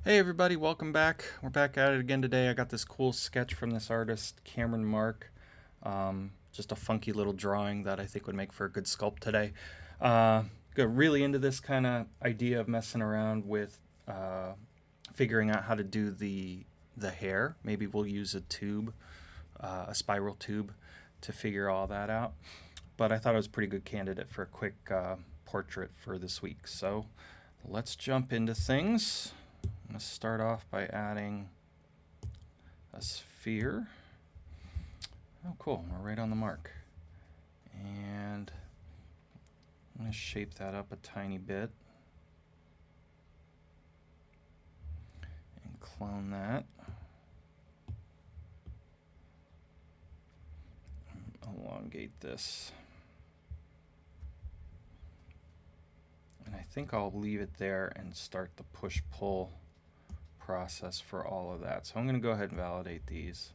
Hey everybody, welcome back. We're back at it again today. I got this cool sketch from this artist, Cameron Mark. Just a funky little drawing that I think would make for a good sculpt today. Got really into this kind of idea of messing around with figuring out how to do the hair. Maybe we'll use a tube, a spiral tube, to figure all that out. But I thought it was a pretty good candidate for a quick portrait for this week. So let's jump into things. I'm going to start off by adding a sphere. Oh, cool. We're right on the mark. And I'm going to shape that up a tiny bit. And clone that. Elongate this. And I think I'll leave it there and start the push-pull process for all of that. So I'm going to go ahead and validate these.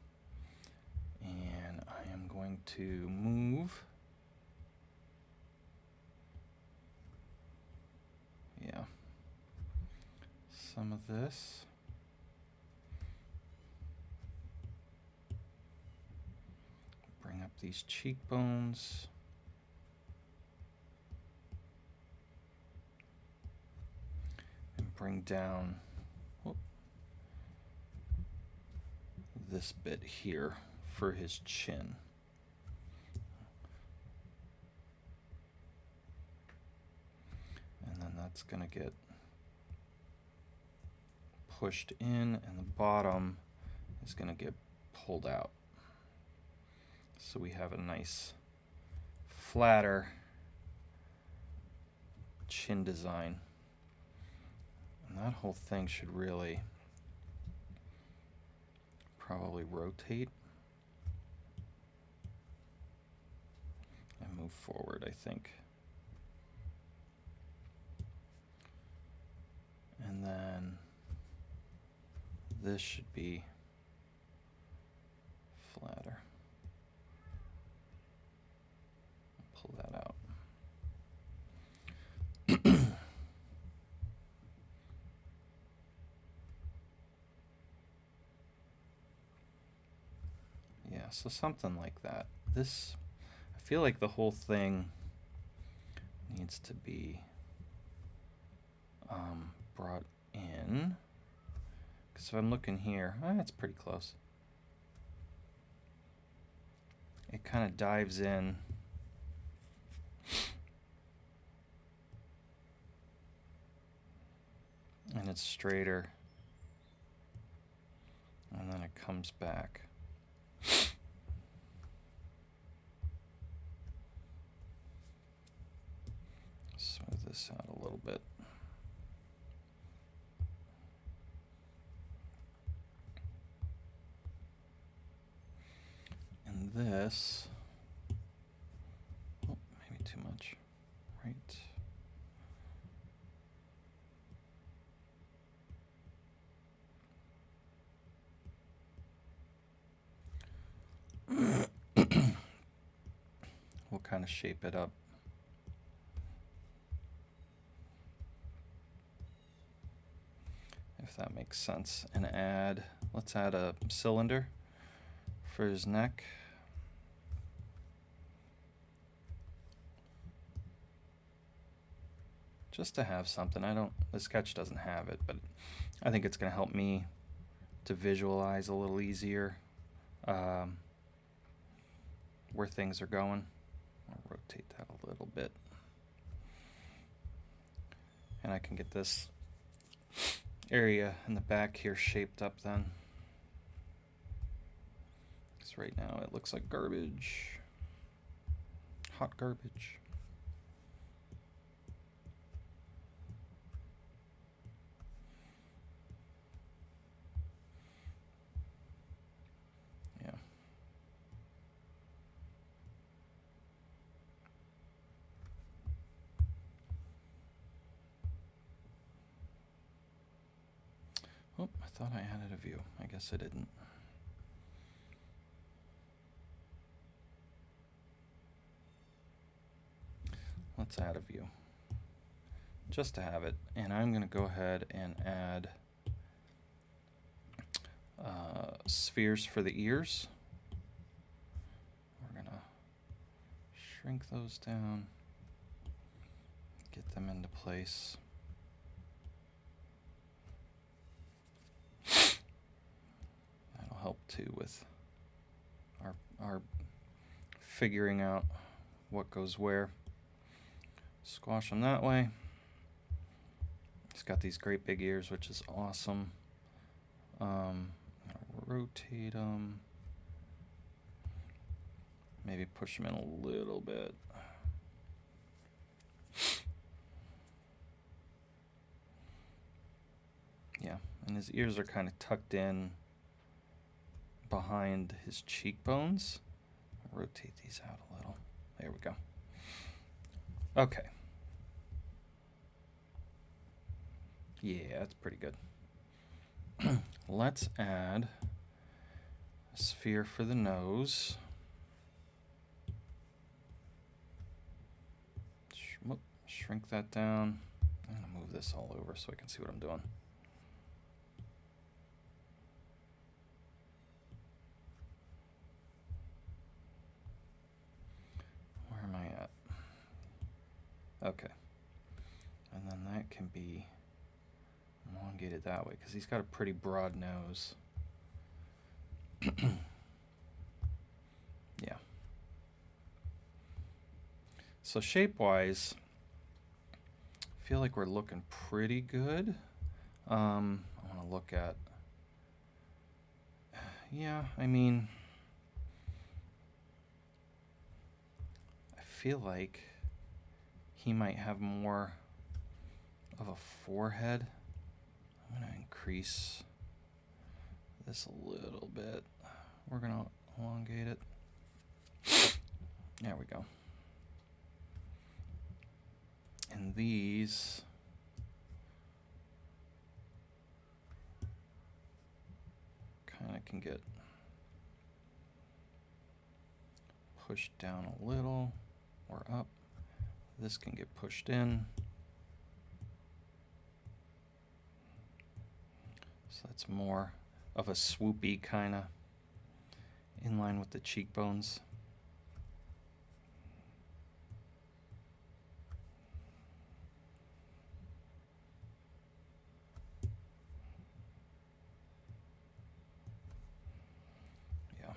And I am going to move. Yeah. Some of this. Bring up these cheekbones. And bring down this bit here for his chin. And then that's going to get pushed in, and the bottom is going to get pulled out. So we have a nice flatter chin design. And that whole thing should really probably rotate and move forward, I think. And then this should be flatter. Pull that out. Yeah, so something like that. This, I feel like the whole thing needs to be brought in. Because if I'm looking here, it's pretty close. It kind of dives in. And it's straighter. And then it comes back. Smooth this out a little bit. And this, maybe too much, right? We'll kind of shape it up. If that makes sense. And let's add a cylinder for his neck. Just to have something. The sketch doesn't have it, but I think it's going to help me to visualize a little easier where things are going. I'll rotate that a little bit. And I can get this area in the back here shaped up then. Because right now it looks like garbage. Hot garbage. Yeah. Oh, I thought I added a view. I guess I didn't. Let's add a view. Just to have it. And I'm going to go ahead and add spheres for the ears. We're gonna shrink those down, get them into place. That'll help too with our figuring out what goes where. Squash them that way. He's got these great big ears, which is awesome. Rotate them. Maybe push them in a little bit. Yeah, and his ears are kind of tucked in behind his cheekbones. Rotate these out a little. There we go. Okay. Yeah, that's pretty good. Let's add a sphere for the nose. Shrink that down. I'm going to move this all over so I can see what I'm doing. Where am I at? Okay. And then that can be elongated that way because he's got a pretty broad nose. Yeah. So shape-wise, I feel like we're looking pretty good. I want to look at, yeah, I mean, I feel like he might have more of a forehead. I'm going to increase this a little bit. We're going to elongate it. There we go. And these kind of can get pushed down a little or up. This can get pushed in. So that's more of a swoopy kind of in line with the cheekbones. Yeah.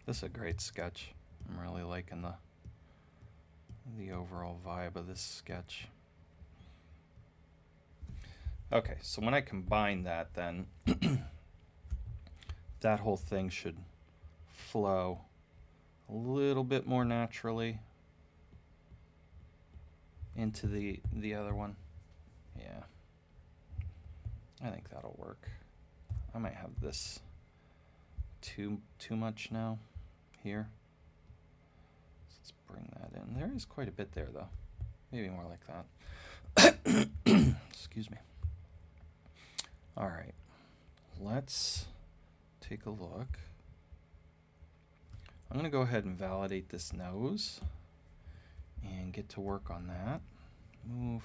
This is a great sketch. I'm really liking the overall vibe of this sketch. Okay, so when I combine that, then that whole thing should flow a little bit more naturally into the other one. Yeah, I think that'll work. I might have this too much now here. So let's bring that in. There is quite a bit there, though. Maybe more like that. Excuse me. All right, let's take a look. I'm going to go ahead and validate this nose and get to work on that. Move.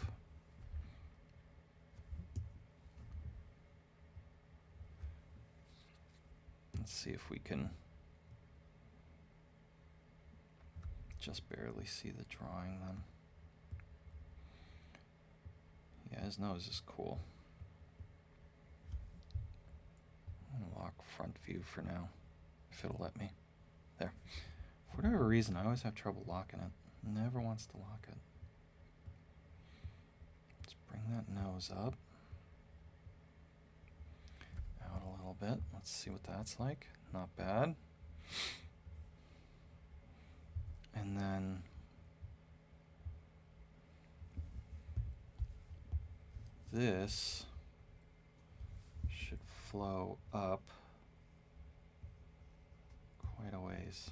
Let's see if we can just barely see the drawing then. Yeah, his nose is cool. I'm going to lock front view for now, if it'll let me. There. For whatever reason, I always have trouble locking it. It never wants to lock it. Let's bring that nose up. Out a little bit. Let's see what that's like. Not bad. And then this should flow up quite a ways.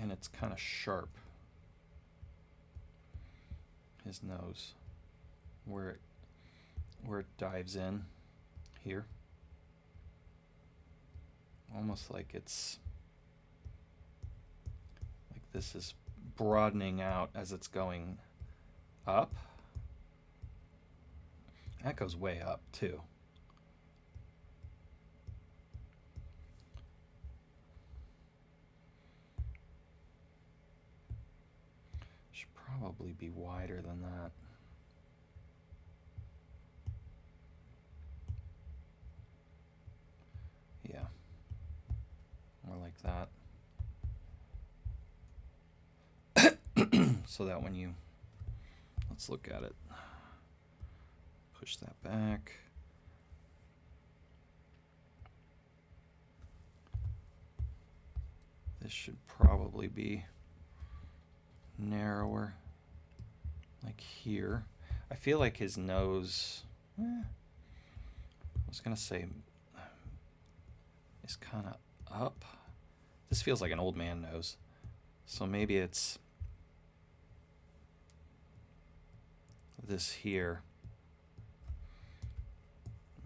And it's kind of sharp, his nose, where it dives in. here. Almost like it's like this is broadening out as it's going up. That goes way up too. Should probably be wider than that. Yeah, more like that. So that when you, let's look at it. Push that back. This should probably be narrower, like here. I feel like his nose, I was gonna say, is kind of up. This feels like an old man nose. So maybe it's this here.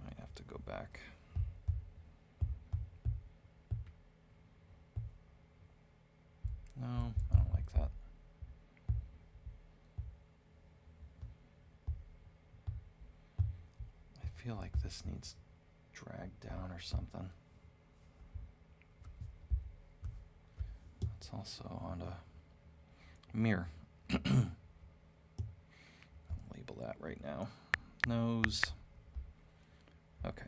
Might have to go back. No, I don't like that. I feel like this needs dragged down or something. It's also on a mirror. I'll label that right now. Nose. Okay.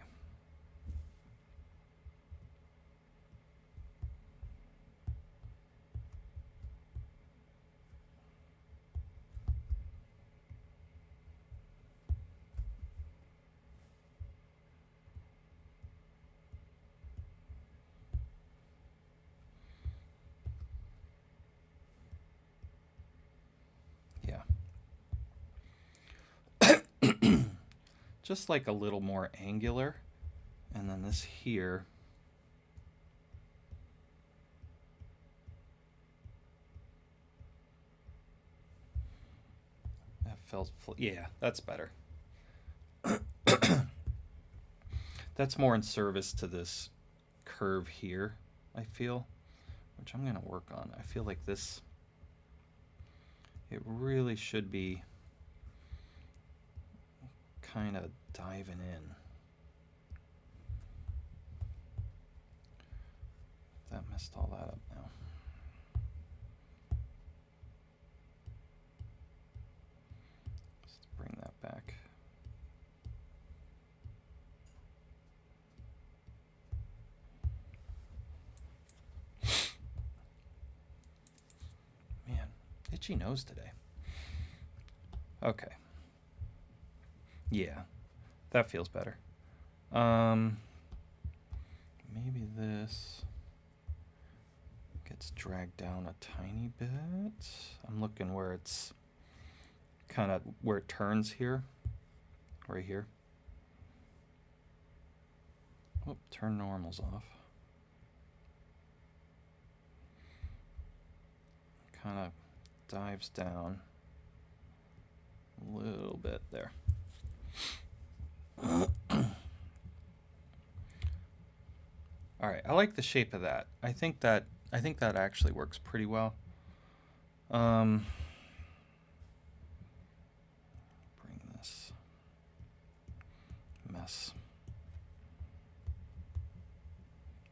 Just like a little more angular, and then this here that felt yeah, that's better. That's more in service to this curve here, I feel, which I'm gonna work on. I feel like this, it really should be kind of diving in. That messed all that up now. Let's bring that back. Man, itchy nose today. Okay. Yeah, that feels better. Maybe this gets dragged down a tiny bit. I'm looking where it's kind of where it turns here, right here. Oh, turn normals off. Kind of dives down a little bit there. All right, I like the shape of that. I think that actually works pretty well. Bring this mess.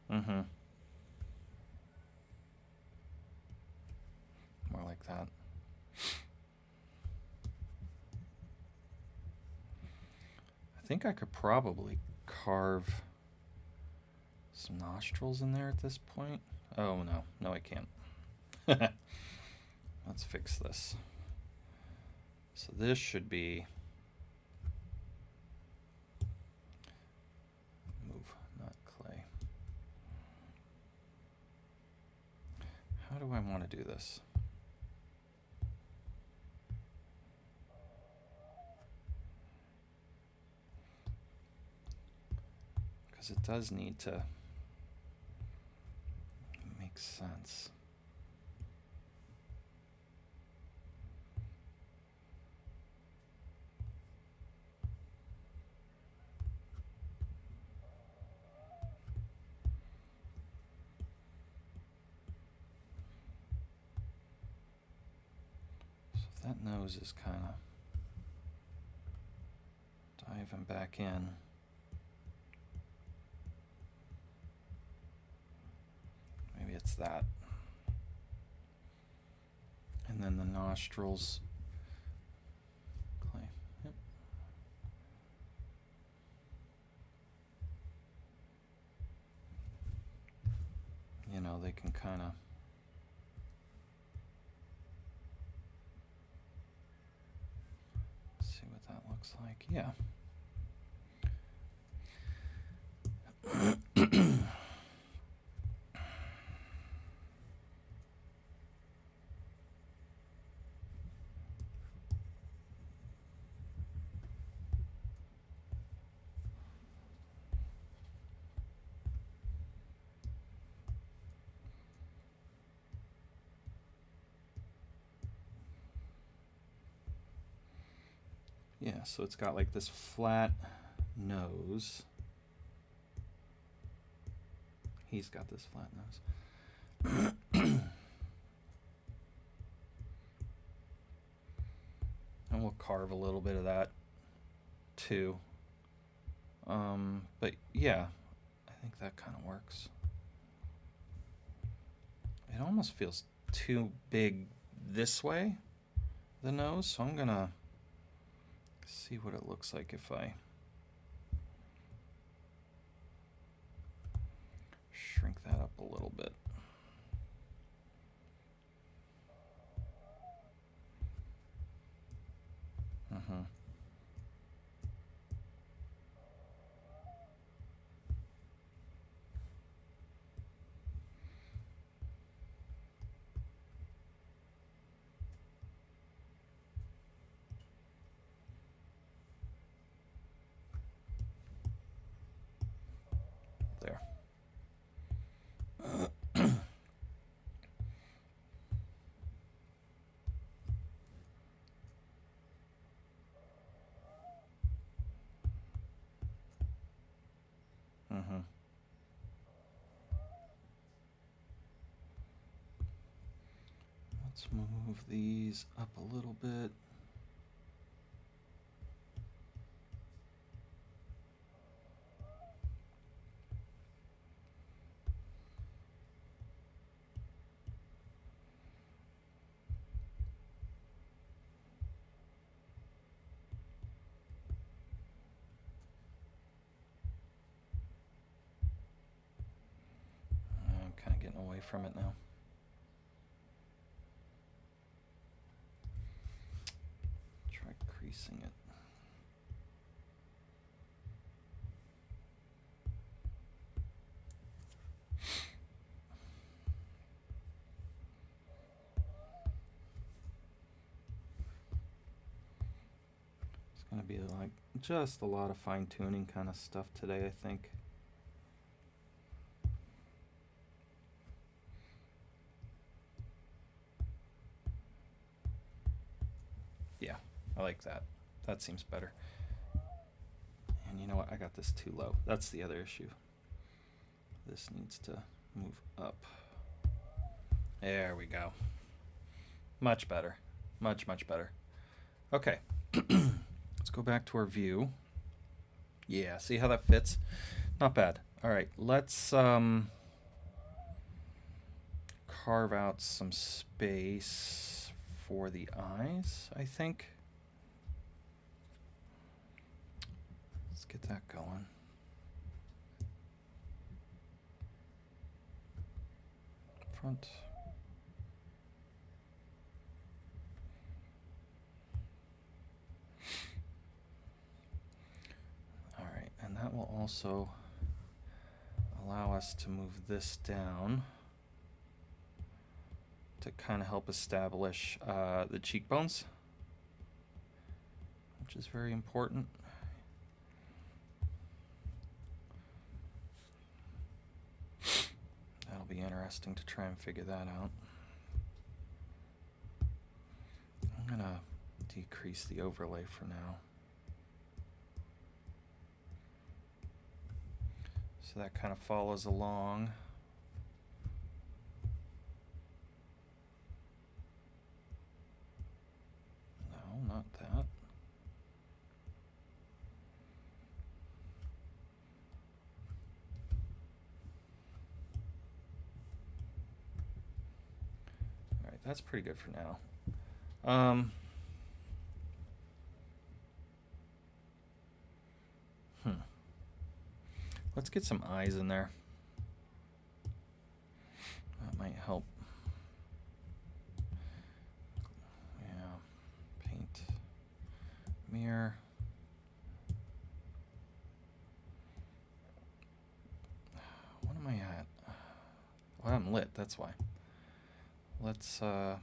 More like that. I think I could probably carve some nostrils in there at this point. Oh, no, I can't. Let's fix this. So this should be, move, not clay. How do I want to do this? Because it does need to make sense. That nose is kind of diving back in. Maybe it's that. And then the nostrils. Clay. Yep. You know, they can kind of see what that looks like. Yeah. Yeah, so it's got like this flat nose. He's got this flat nose. And we'll carve a little bit of that too. But yeah, I think that kind of works. It almost feels too big this way, the nose, so I'm gonna see what it looks like if I shrink that up a little bit. There. Let's move these up a little bit. I'm kind of getting away from it now. Try creasing it. It's going to be like just a lot of fine-tuning kind of stuff today, I think. Yeah, I like that. That seems better. And you know what? I got this too low. That's the other issue. This needs to move up. There we go. Much better. Much, much better. Okay. Let's go back to our view. Yeah, see how that fits? Not bad. All right, let's carve out some space for the eyes, I think. Let's get that going. Front. All right, and that will also allow us to move this down to kind of help establish the cheekbones, which is very important. That'll be interesting to try and figure that out. I'm gonna decrease the overlay for now. So that kind of follows along. not that. Alright, that's pretty good for now. Let's get some eyes in there. That might help. Yeah. Paint. Mirror. What am I at? Well, I'm lit, that's why. Let's, no,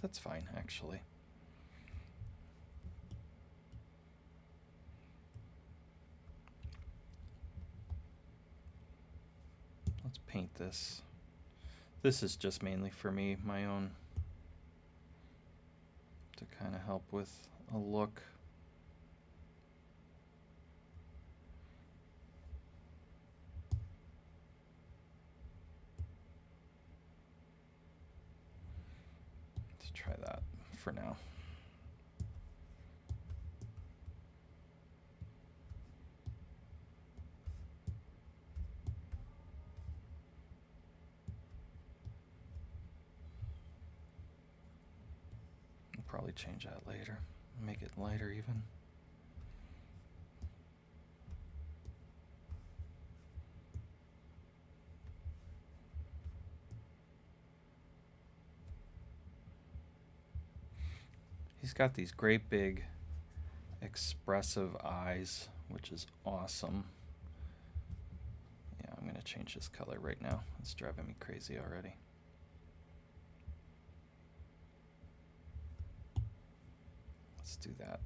that's fine, actually. Let's paint this. This is just mainly for me, my own, to kind of help with a look. Let's try that for now. Probably change that later, make it lighter even. He's got these great big expressive eyes, which is awesome. Yeah, I'm gonna change this color right now. It's driving me crazy already. Let's do that.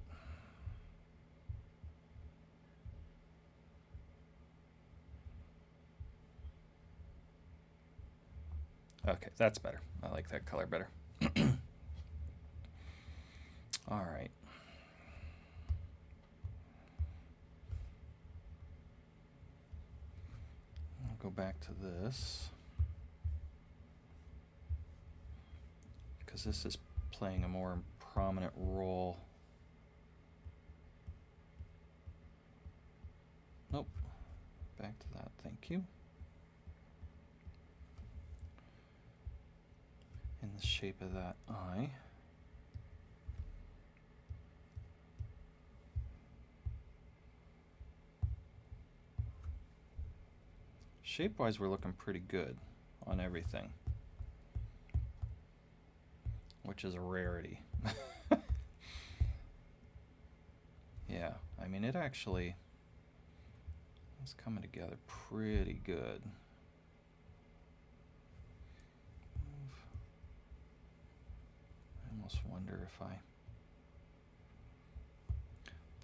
Okay, that's better. I like that color better. All right. I'll go back to this, because this is playing a more prominent role. Nope. Back to that. Thank you. In the shape of that eye. Shape-wise, we're looking pretty good on everything, which is a rarity. Yeah, I mean, it actually is coming together pretty good. I almost wonder if I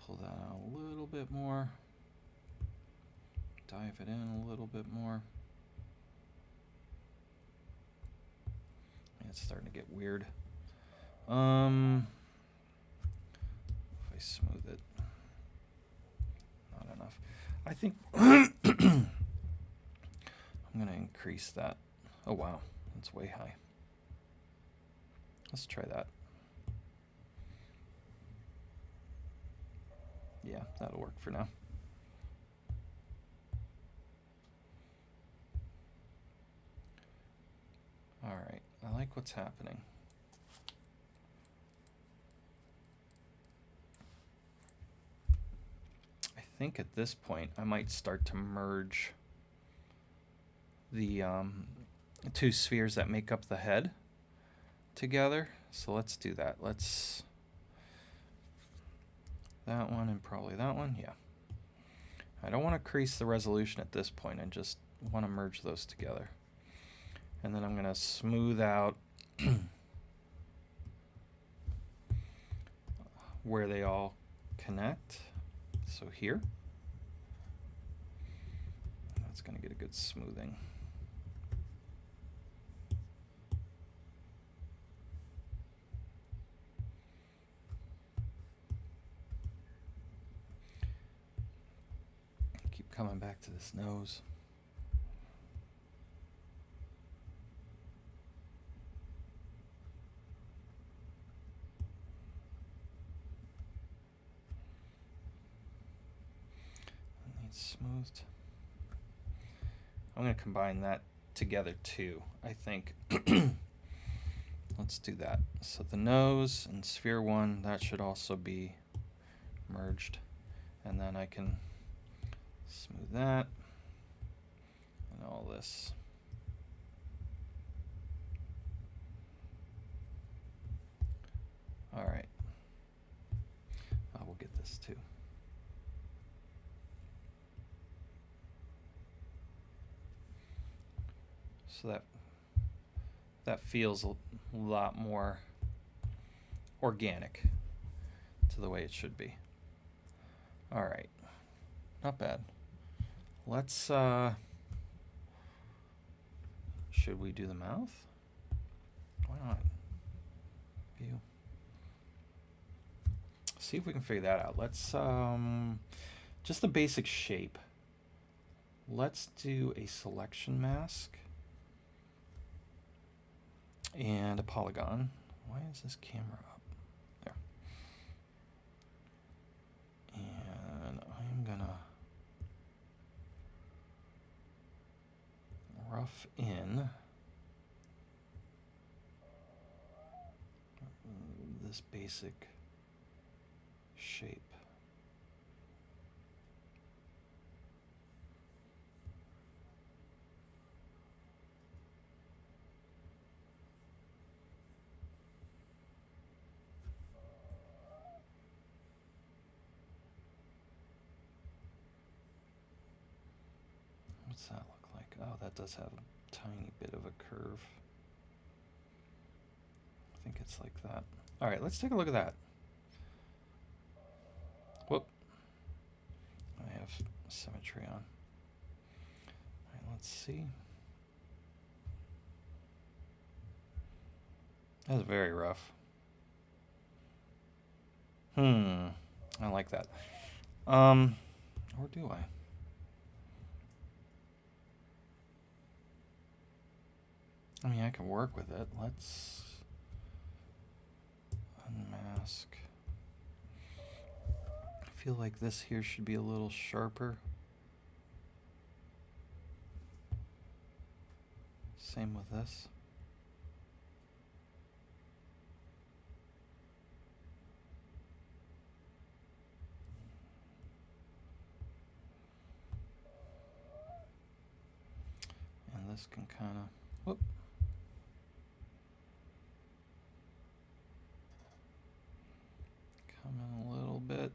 pull that out a little bit more, dive it in a little bit more. It's starting to get weird. If I smooth it, not enough. I think I'm going to increase that. Oh wow, that's way high. Let's try that. Yeah, that'll work for now. All right, I like what's happening. I think at this point I might start to merge the two spheres that make up the head together. So let's do that. Let's that one and probably that one. Yeah. I don't want to crease the resolution at this point. I just want to merge those together. And then I'm going to smooth out where they all connect. So here. That's going to get a good smoothing. Keep coming back to this nose. smoothed. I'm going to combine that together too, I think. Let's do that. So the nose and sphere 1, that should also be merged. And then I can smooth that and all this. All right. We'll get this too. So that feels a lot more organic to the way it should be. All right, not bad. Let's, should we do the mouth? Why not? View. See if we can figure that out. Let's, just the basic shape. Let's do a selection mask and a polygon. Why is this camera up? There. And I'm gonna rough in this basic shape. What's that look like? Oh, that does have a tiny bit of a curve. I think it's like that. All right, let's take a look at that. Whoop. I have symmetry on. All right, let's see. That's very rough. I like that. Or do I? I mean, I can work with it. Let's unmask. I feel like this here should be a little sharper. Same with this. And this can kind of, whoop. Come in a little bit.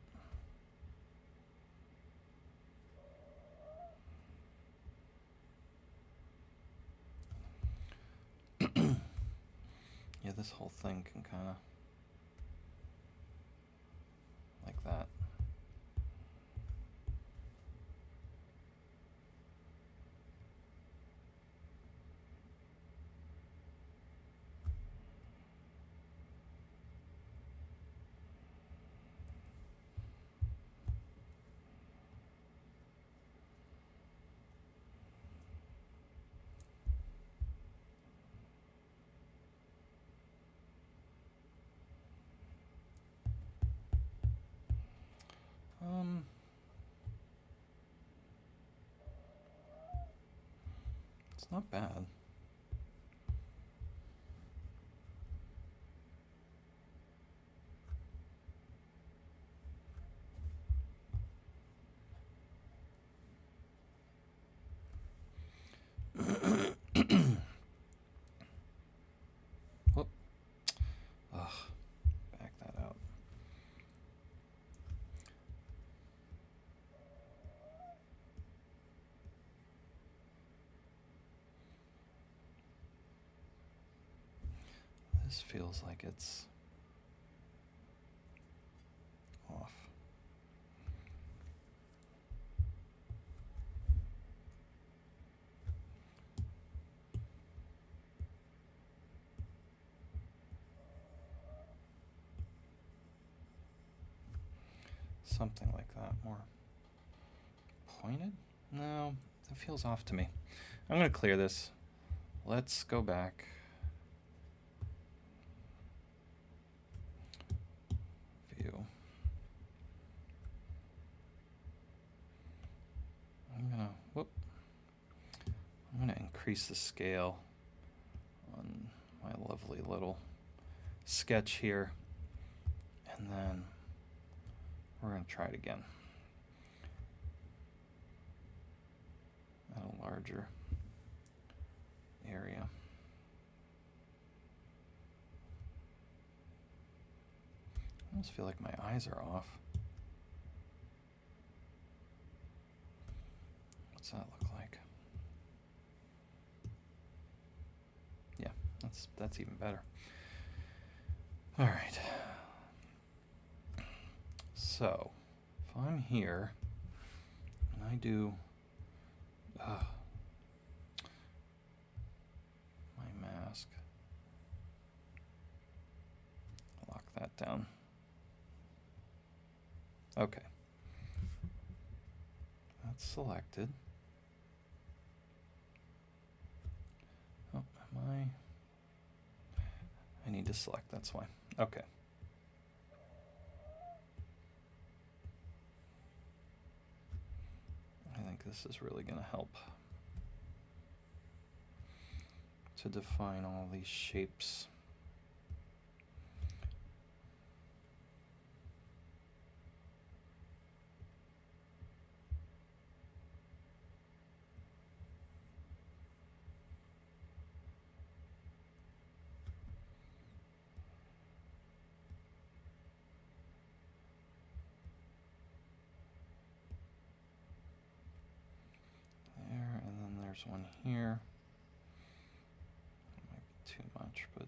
Yeah, this whole thing can kind of like that. It's not bad. Whoop. Ugh. Back that out. This feels like it's off. Something like that, more pointed? No, that feels off to me. I'm going to clear this. Let's go back. View. increase the scale on my lovely little sketch here, and then we're going to try it again at a larger area. I almost feel like my eyes are off. What's that look like? Yeah, that's even better. All right. So, if I'm here and I do my mask, lock that down. Okay. That's selected. Oh, I need to select, that's why. Okay. I think this is really going to help to define all these shapes. There's one here. Might be too much, but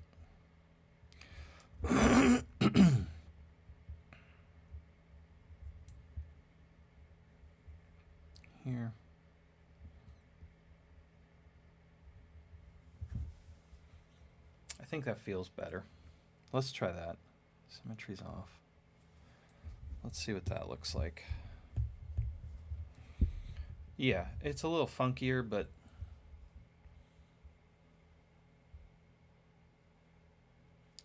here. I think that feels better. Let's try that. Symmetry's off. Let's see what that looks like. Yeah, it's a little funkier, but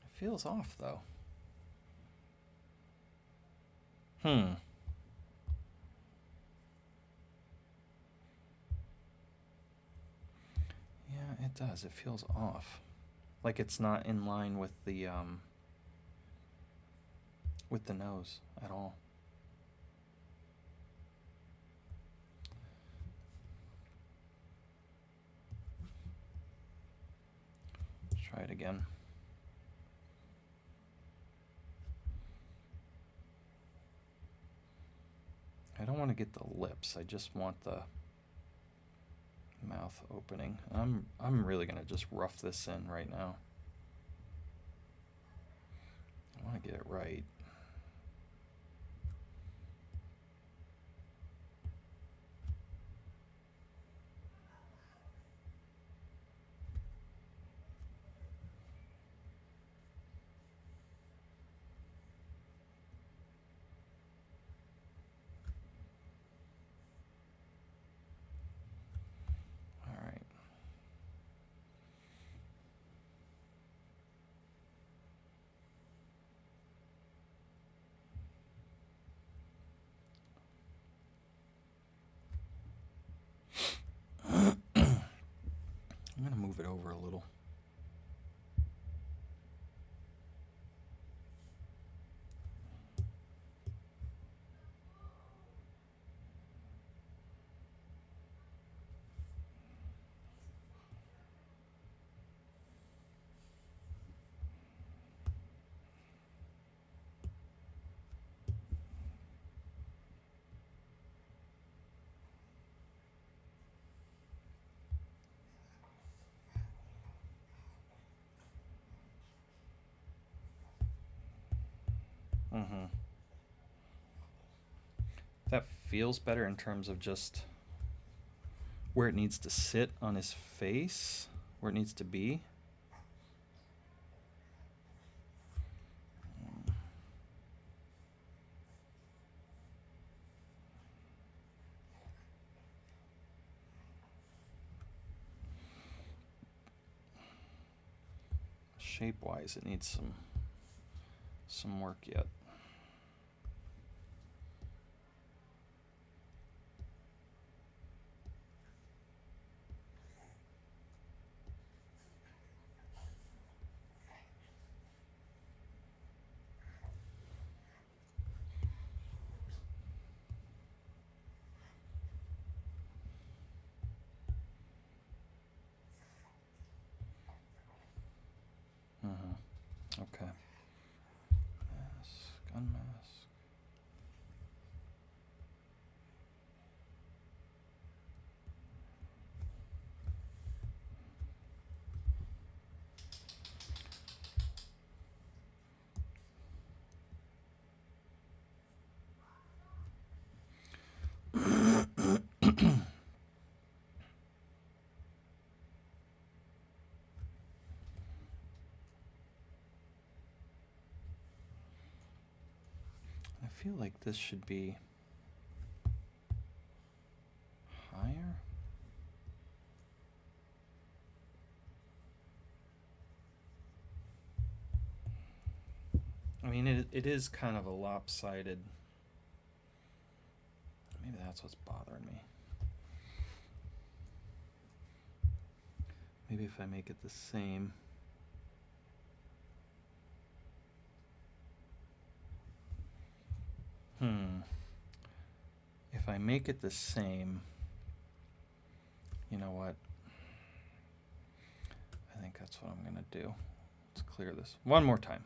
it feels off, though. Yeah, it does. It feels off. Like it's not in line with the nose at all. Try it again. I don't want to get the lips. I just want the mouth opening. I'm really going to just rough this in right now. I want to get it right. I'm going to move it over a little. That feels better in terms of just where it needs to sit on his face, where it needs to be. Shape-wise, it needs some work yet. Okay. Mask, unmask. I feel like this should be higher. I mean, it is kind of a lopsided. Maybe that's what's bothering me. Maybe if I make it the same. If I make it the same, you know what? I think that's what I'm going to do. Let's clear this one more time.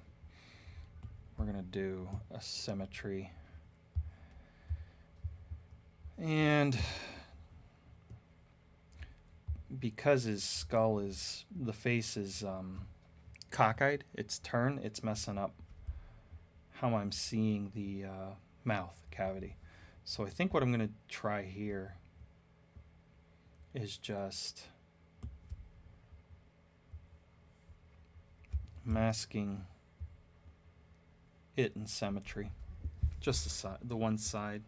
We're going to do a symmetry. And because his skull is, the face is cockeyed, it's turned, it's messing up how I'm seeing the mouth cavity. So I think what I'm going to try here is just masking it in symmetry, just the side, the one side.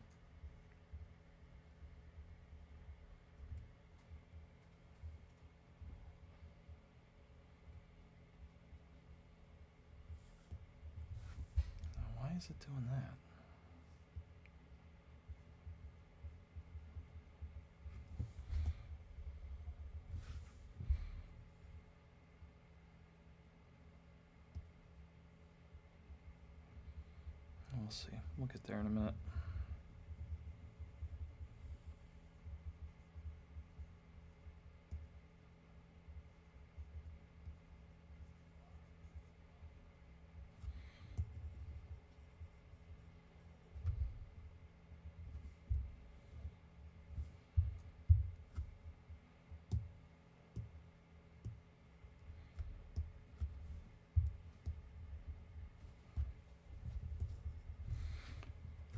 Why is it doing that? We'll see. We'll get there in a minute.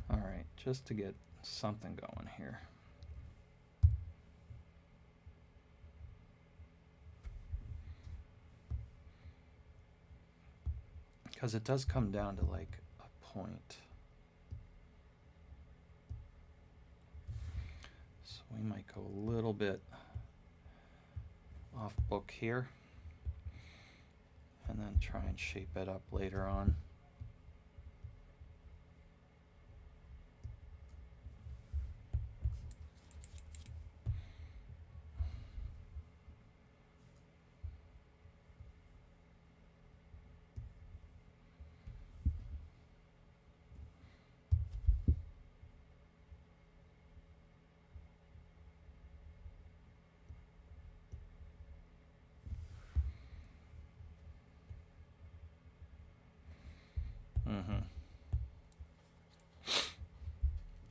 All right, just to get something going here. Because it does come down to like a point. So we might go a little bit off book here and then try and shape it up later on.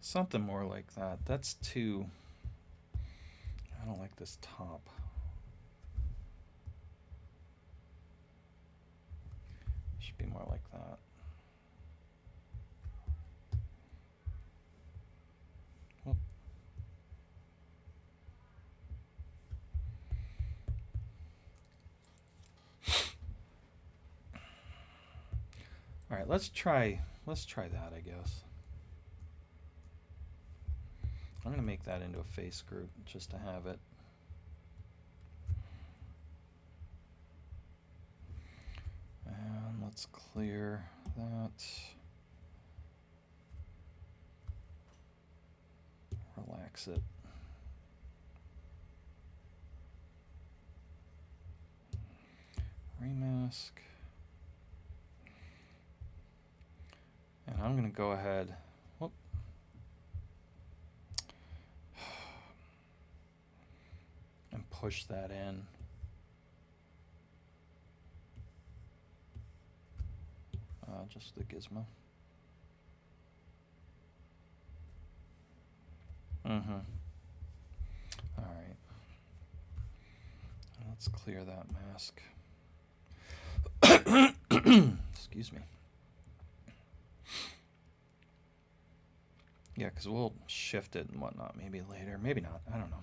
Something more like that. That's too... I don't like this top. Should be more like that. Whoop. All right, let's try that, I guess. I'm going to make that into a face group just to have it. And let's clear that. Relax it. Remask. And I'm going to go ahead. Whoop. And push that in. just the gizmo. Mm-hmm. All right. Let's clear that mask. Excuse me. Yeah, because we'll shift it and whatnot maybe later. Maybe not. I don't know.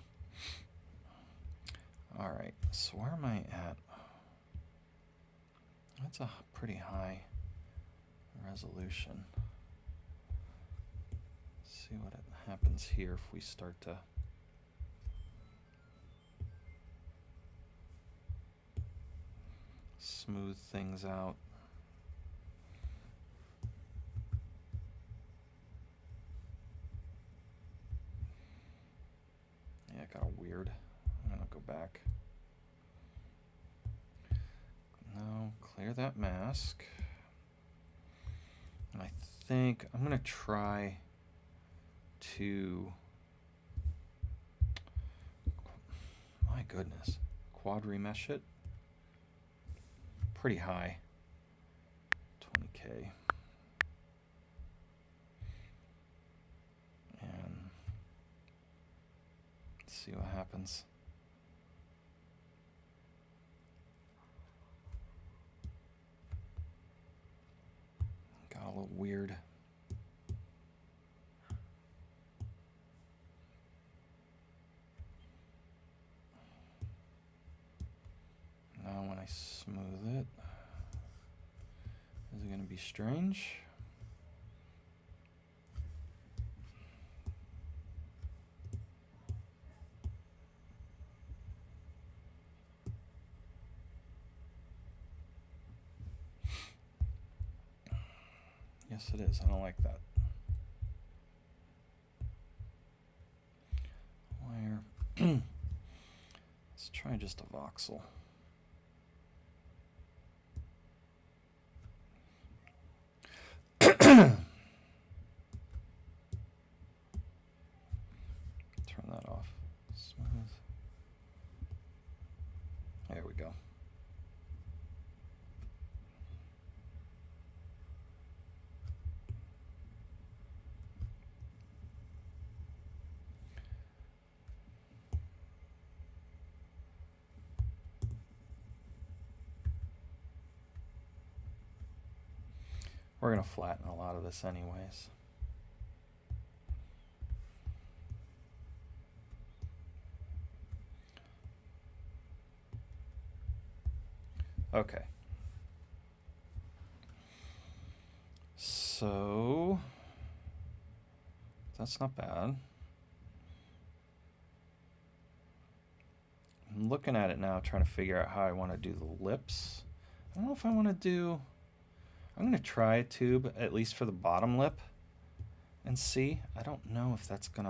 All right. So where am I at? That's a pretty high resolution. Let's see what happens here if we start to smooth things out. Yeah, it got weird. I'm gonna go back. No, clear that mask. And I think I'm gonna try to, my goodness, quad remesh it. Pretty high, 20K. And let's see what happens. Got a little weird. Now when I smooth it, is it going to be strange? Yes, it is. I don't like that. Wire. Let's try just a voxel. Turn that off. Smooth. There we go. We're going to flatten a lot of this anyways. Okay. So that's not bad. I'm looking at it now, trying to figure out how I want to do the lips. I don't know if I want to do, I'm going to try a tube, at least for the bottom lip, and see. I don't know if that's going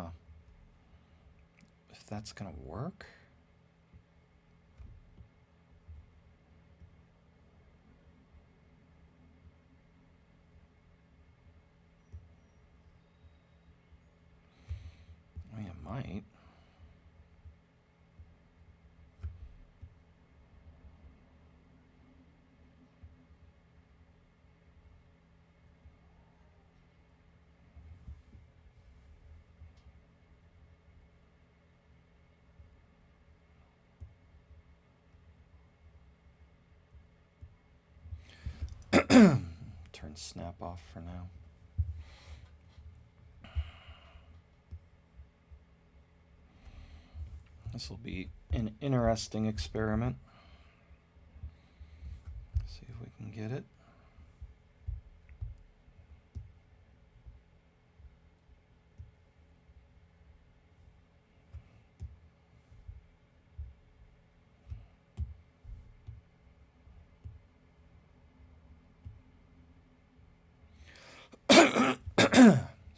to work. I mean, it might. Turn snap off for now. This will be an interesting experiment. See if we can get it.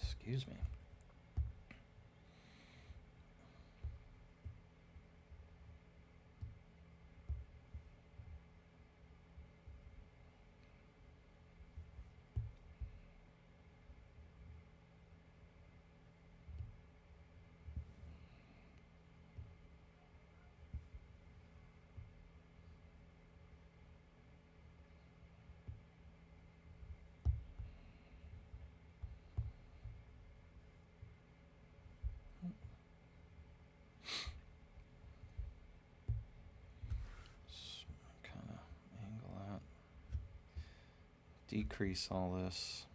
Excuse me. decrease all this.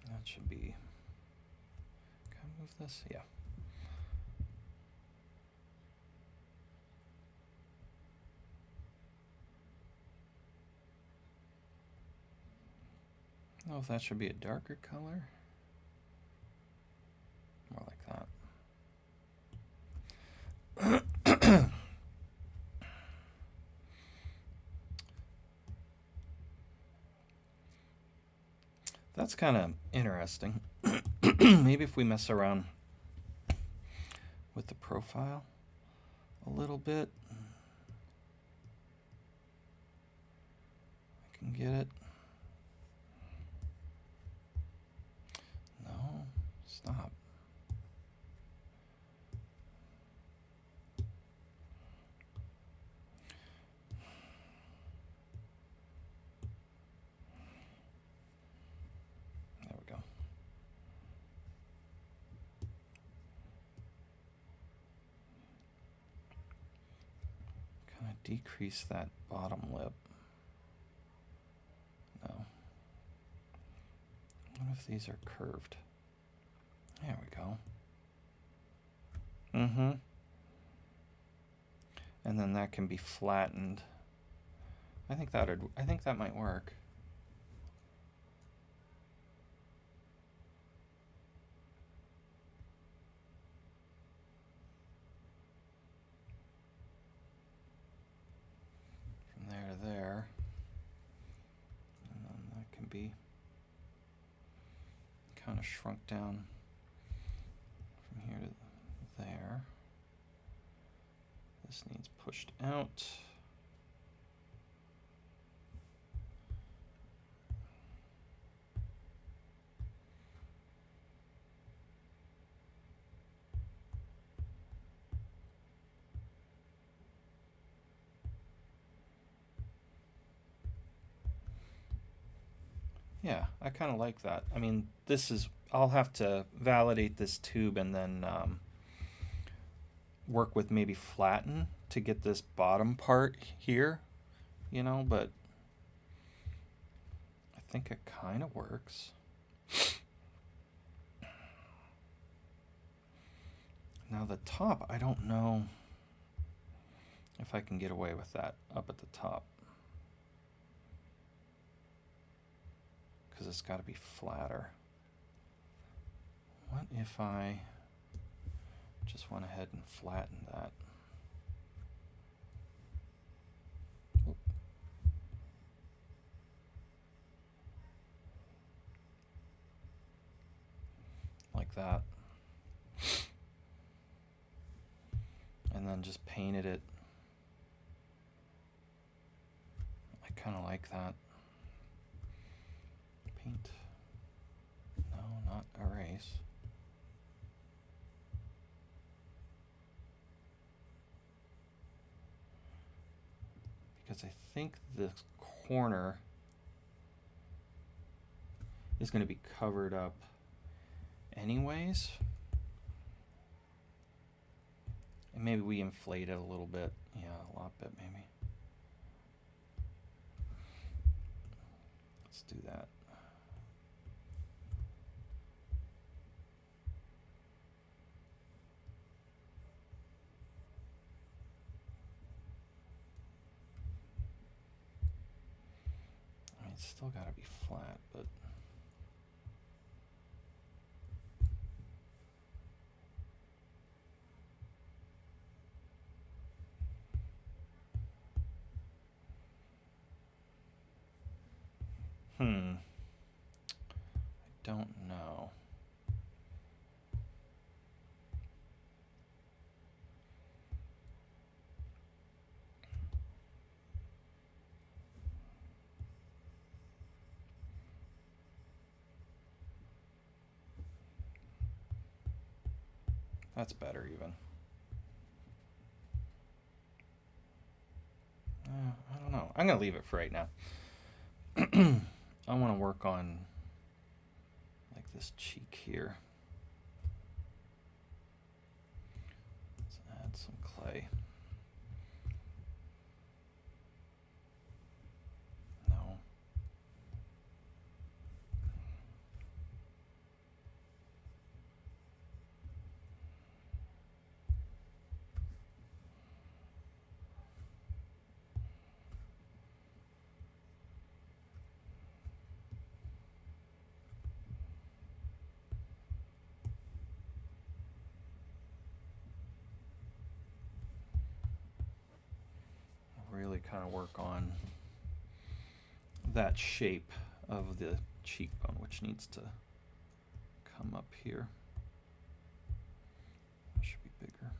That should be, can I move this? Yeah. I don't know if that should be a darker color. More like that. That's kind of interesting. Maybe if we mess around with the profile a little bit, I can get it. No, stop. There we go. Kind of decrease that bottom lip. No. What if these are curved? There we go. And then that can be flattened. I think that might work. From there to there. And then that can be kind of shrunk down from here to there. This needs pushed out. Yeah, I kind of like that. I mean, I'll have to validate this tube and then work with maybe flatten to get this bottom part here, you know, but I think it kind of works. Now the top, I don't know if I can get away with that up at the top, because it's got to be flatter. What if I just went ahead and flattened that? Oop. Like that. And then just painted it. I kind of like that. Paint. No, not erase. Because I think this corner is going to be covered up anyways. And maybe we inflate it a little bit. Yeah, a lot bit maybe. Let's do that. I mean, it's still got to be flat, but I don't know. That's better even. I don't know. I'm going to leave it for right now. I want to work on like this cheek here. Let's add some clay. No. Really kind of work on that shape of the cheekbone, which needs to come up here. It should be bigger.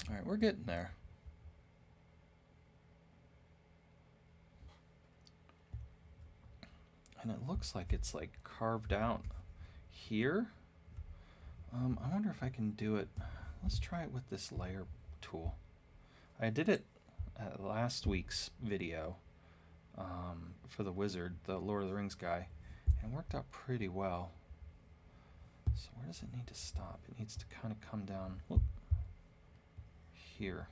All right, we're getting there. And it looks like it's like carved out here. I wonder if I can do it. Let's try it with this layer tool. I did it at last week's video for the wizard, the Lord of the Rings guy, and it worked out pretty well. So where does it need to stop? It needs to kind of come down here.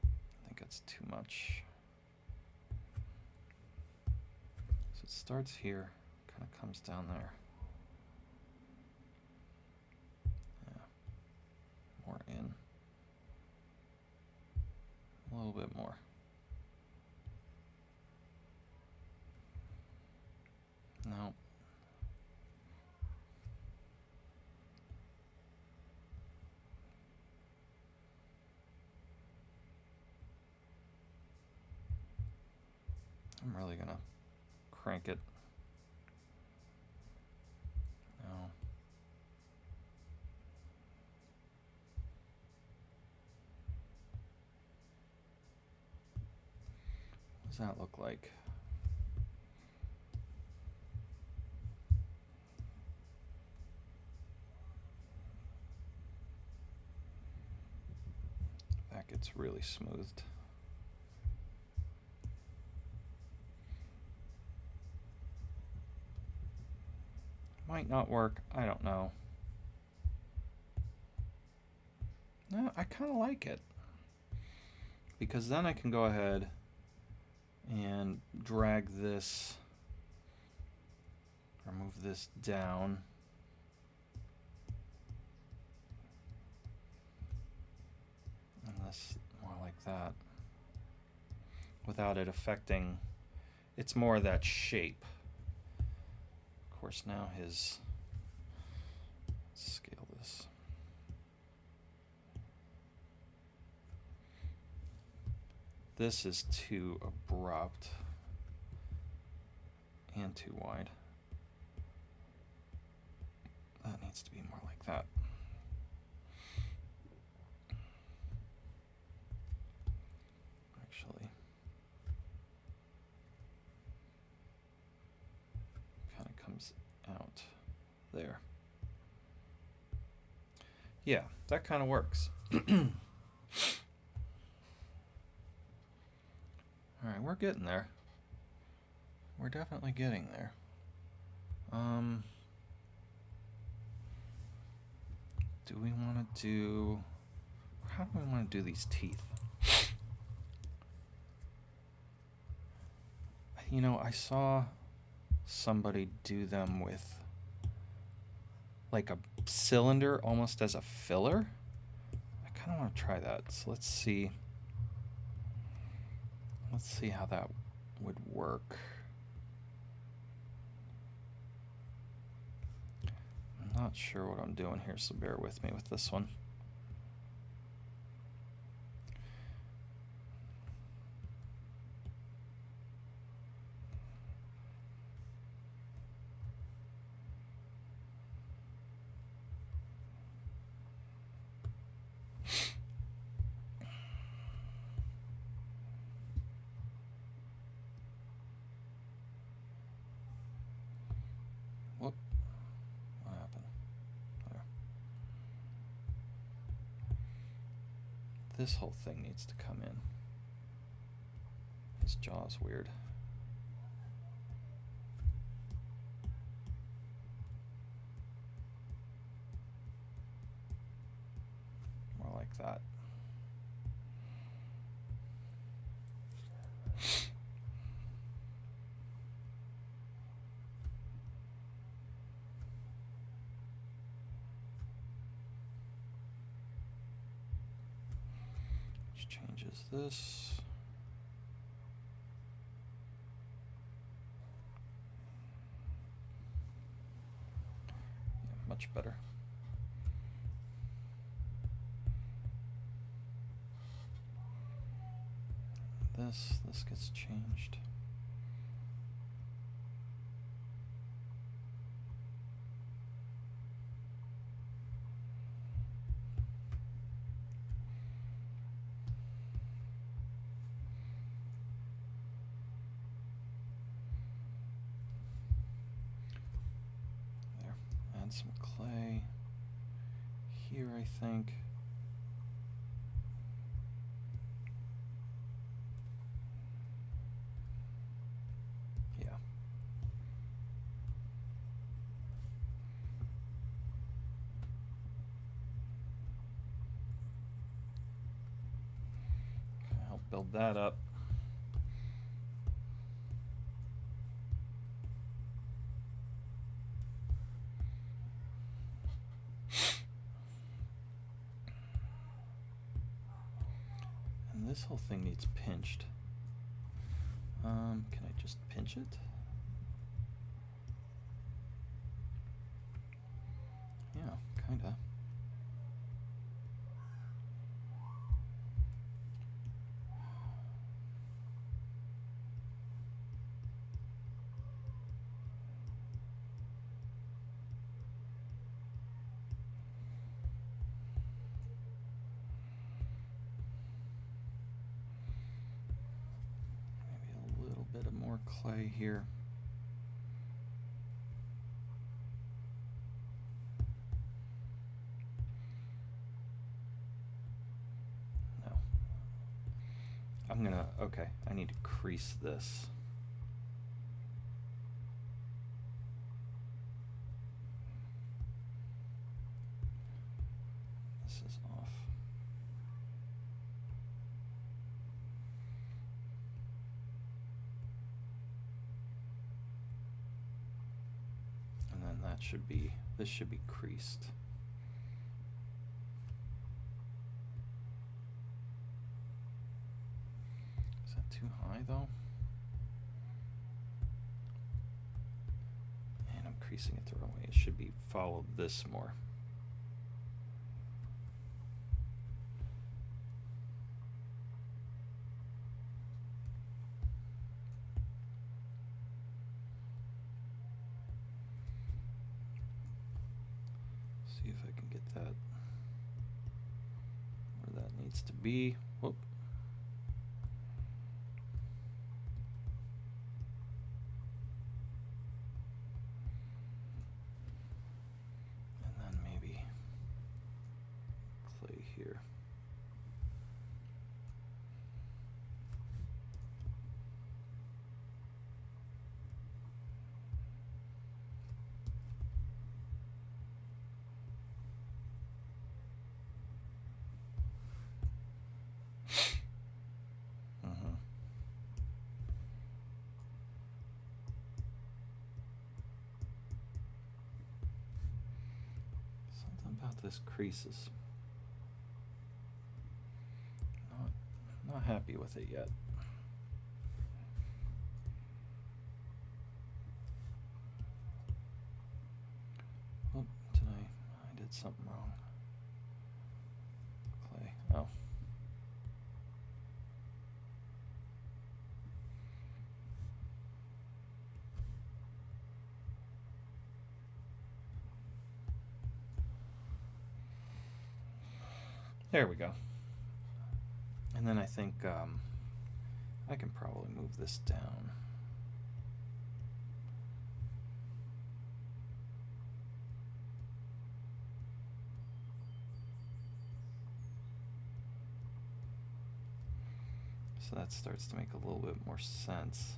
I think that's too much. So it starts here, kind of comes down there. Yeah. More in. A little bit more. No. I'm really gonna crank it. No. What does that look like? That gets really smoothed. Might not work, I don't know. No, I kind of like it. Because then I can go ahead and drag this, or move this down. And this more like that. Without it affecting, it's more that shape. Of course now his, let's scale this. This is too abrupt and too wide. That needs to be more like that. Actually, kind of comes out there. Yeah, that kind of works. All right, we're getting there. We're definitely getting there. Do we want to do... How do we want to do these teeth? You know, I saw somebody do them with like a cylinder almost as a filler. I kind of want to try that. So let's see. Let's see how that would work. Not sure what I'm doing here, so bear with me with this one. Whoop. What happened? There. This whole thing needs to come in. His jaw's weird. More like that. Which changes this. Yeah, much better. This gets changed. There, add some clay here, I think. Build that up. And this whole thing needs pinched. Can I just pinch it? Yeah, kinda. Bit of more clay here. No. Okay, I need to crease this. This is off. This should be creased. Is that too high though? And I'm creasing it the wrong way. It should be follow this more. See if I can get that where that needs to be. Whoop. And then maybe clay here. This creases. Not happy with it yet. Oh, did I did something wrong. Clay. Oh. There we go. And then I think I can probably move this down. So that starts to make a little bit more sense.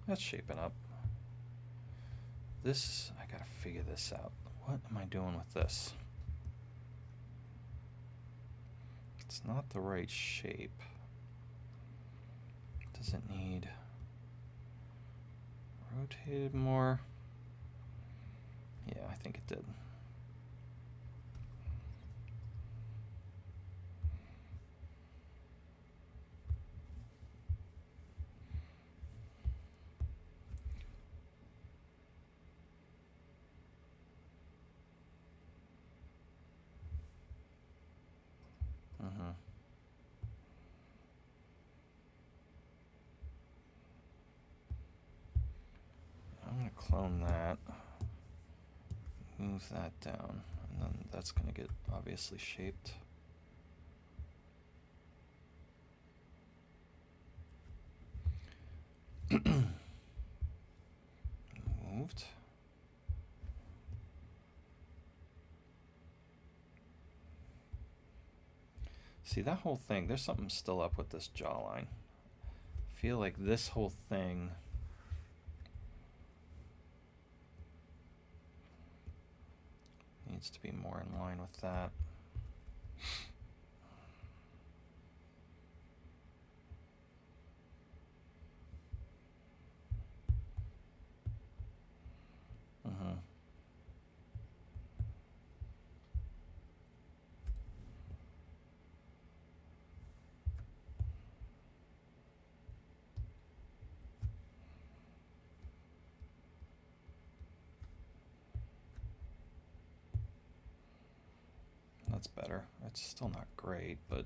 That's shaping up. This, I gotta figure this out. What am I doing with this? It's not the right shape. Does it need rotated more? Yeah, I think it did. I'm going to clone that, move that down, and then that's going to get obviously shaped. Moved. See, that whole thing, there's something still up with this jawline. I feel like this whole thing needs to be more in line with that. That's better. It's still not great, but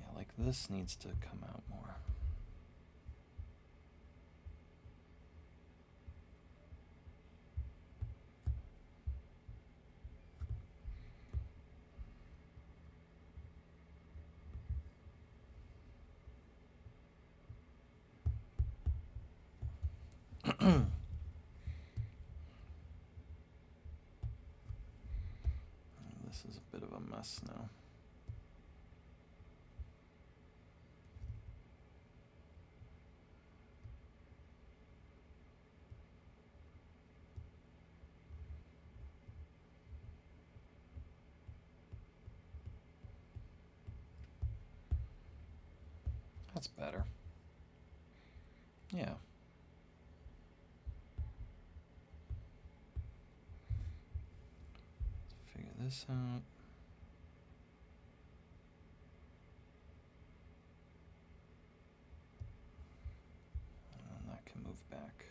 yeah, like this needs to come out more. This is a bit of a mess now. That's better. Yeah. Let's figure this out. And then that can move back.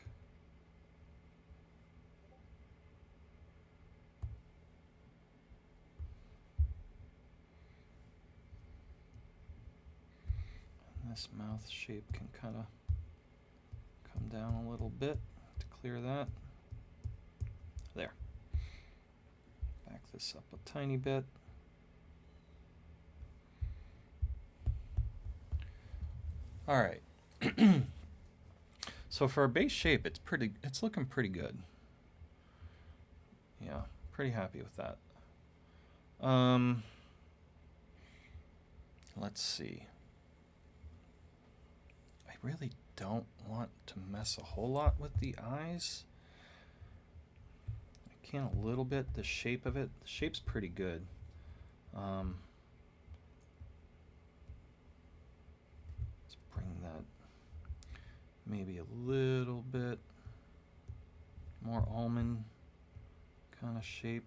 And this mouth shape can kind of come down a little bit to clear that. There. Back this up a tiny bit. All right. So for our base shape, it's looking pretty good. Yeah, pretty happy with that. Let's see. I really don't want to mess a whole lot with the eyes. I can a little bit. The shape of it, the shape's pretty good. Let's bring that maybe a little bit more almond kind of shape.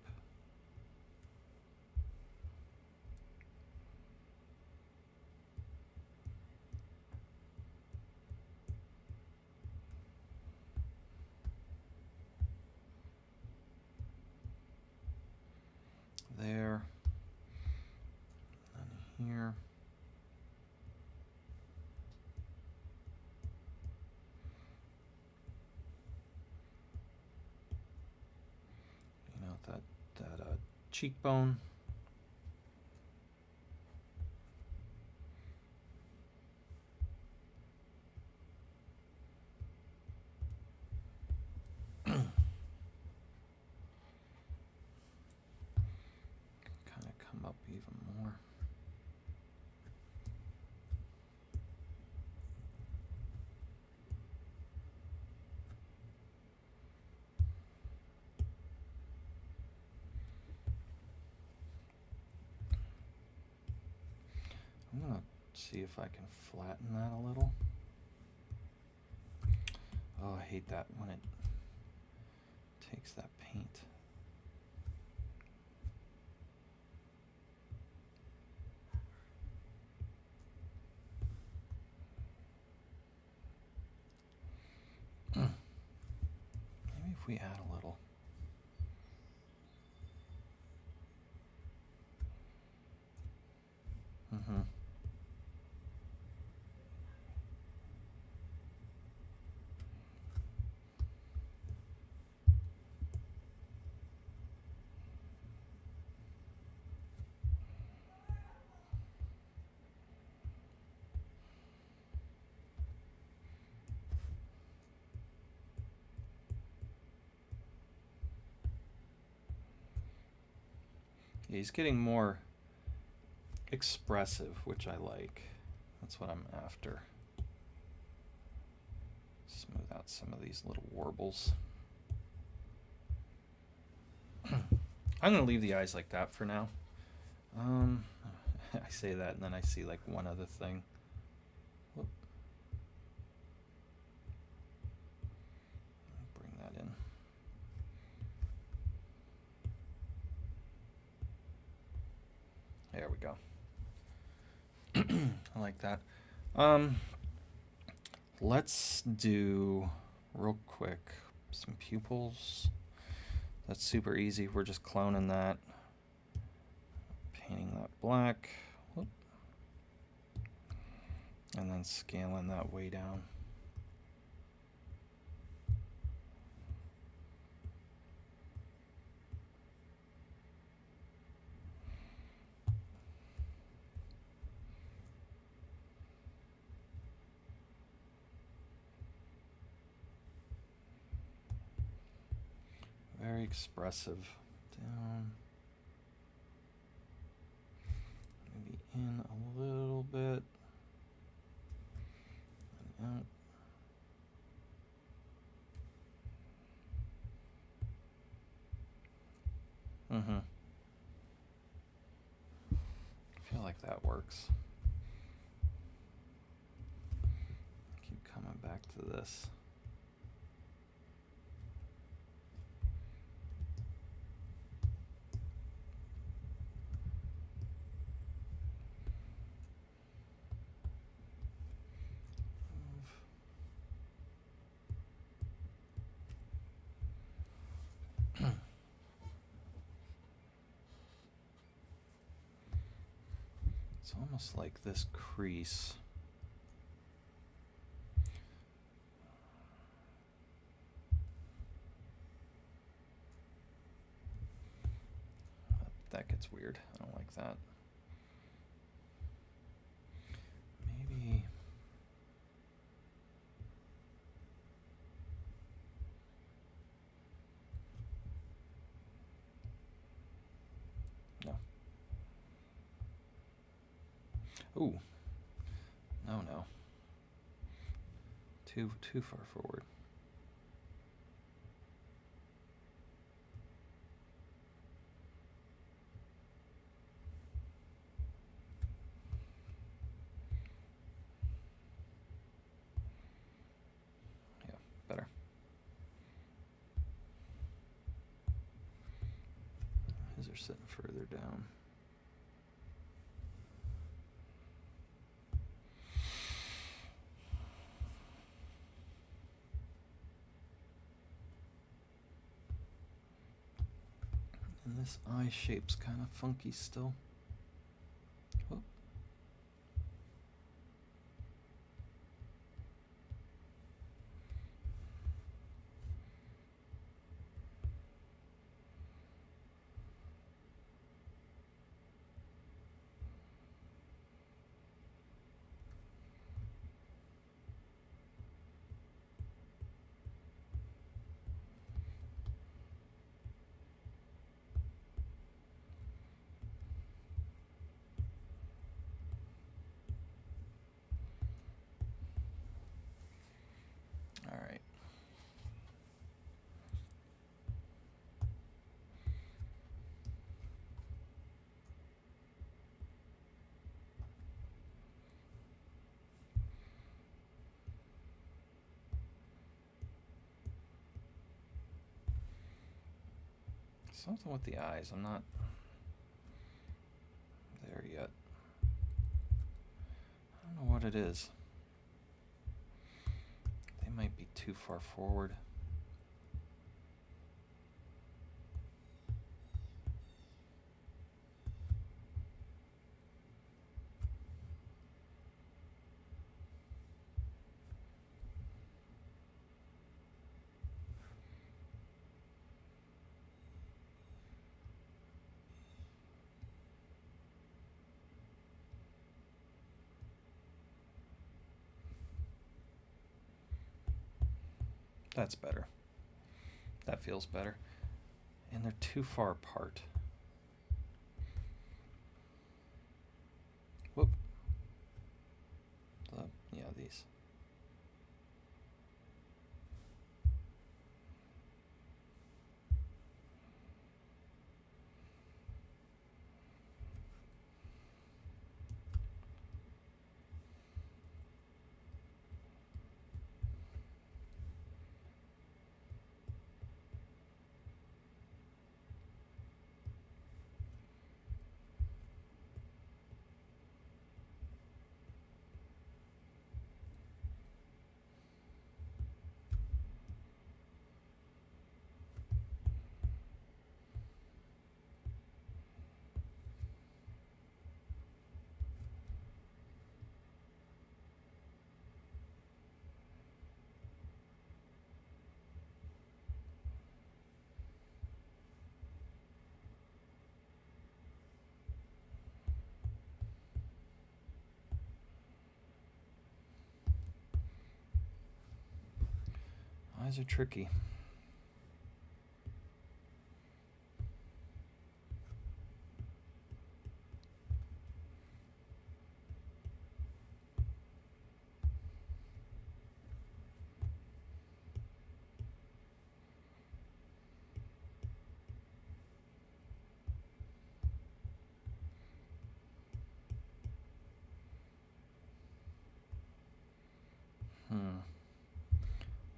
There, and here. You know, that cheekbone. Kind of come up even more. I'm going to see if I can flatten that a little. Oh, I hate that when it takes that paint. Maybe if we add a little. Yeah, he's getting more expressive, which I like. That's what I'm after. Smooth out some of these little warbles. I'm going to leave the eyes like that for now. I say that and then I see like one other thing. Whoop. Bring that in. There we go. I like that. Let's do real quick some pupils. That's super easy. We're just cloning that, painting that black, whoop, and then scaling that way down. Very expressive. Down. Maybe in a little bit. And out. I feel like that works. Keep coming back to this. It's almost like this crease. That gets weird. I don't like that. Maybe. Ooh, no. Too far forward. Yeah, better. His are sitting further down. And this eye shape's kind of funky still. Whoop. All right. Something with the eyes. I'm not there yet. I don't know what it is. They might be too far forward. That's better. That feels better. And they're too far apart. Whoop. Yeah, these. Eyes are tricky.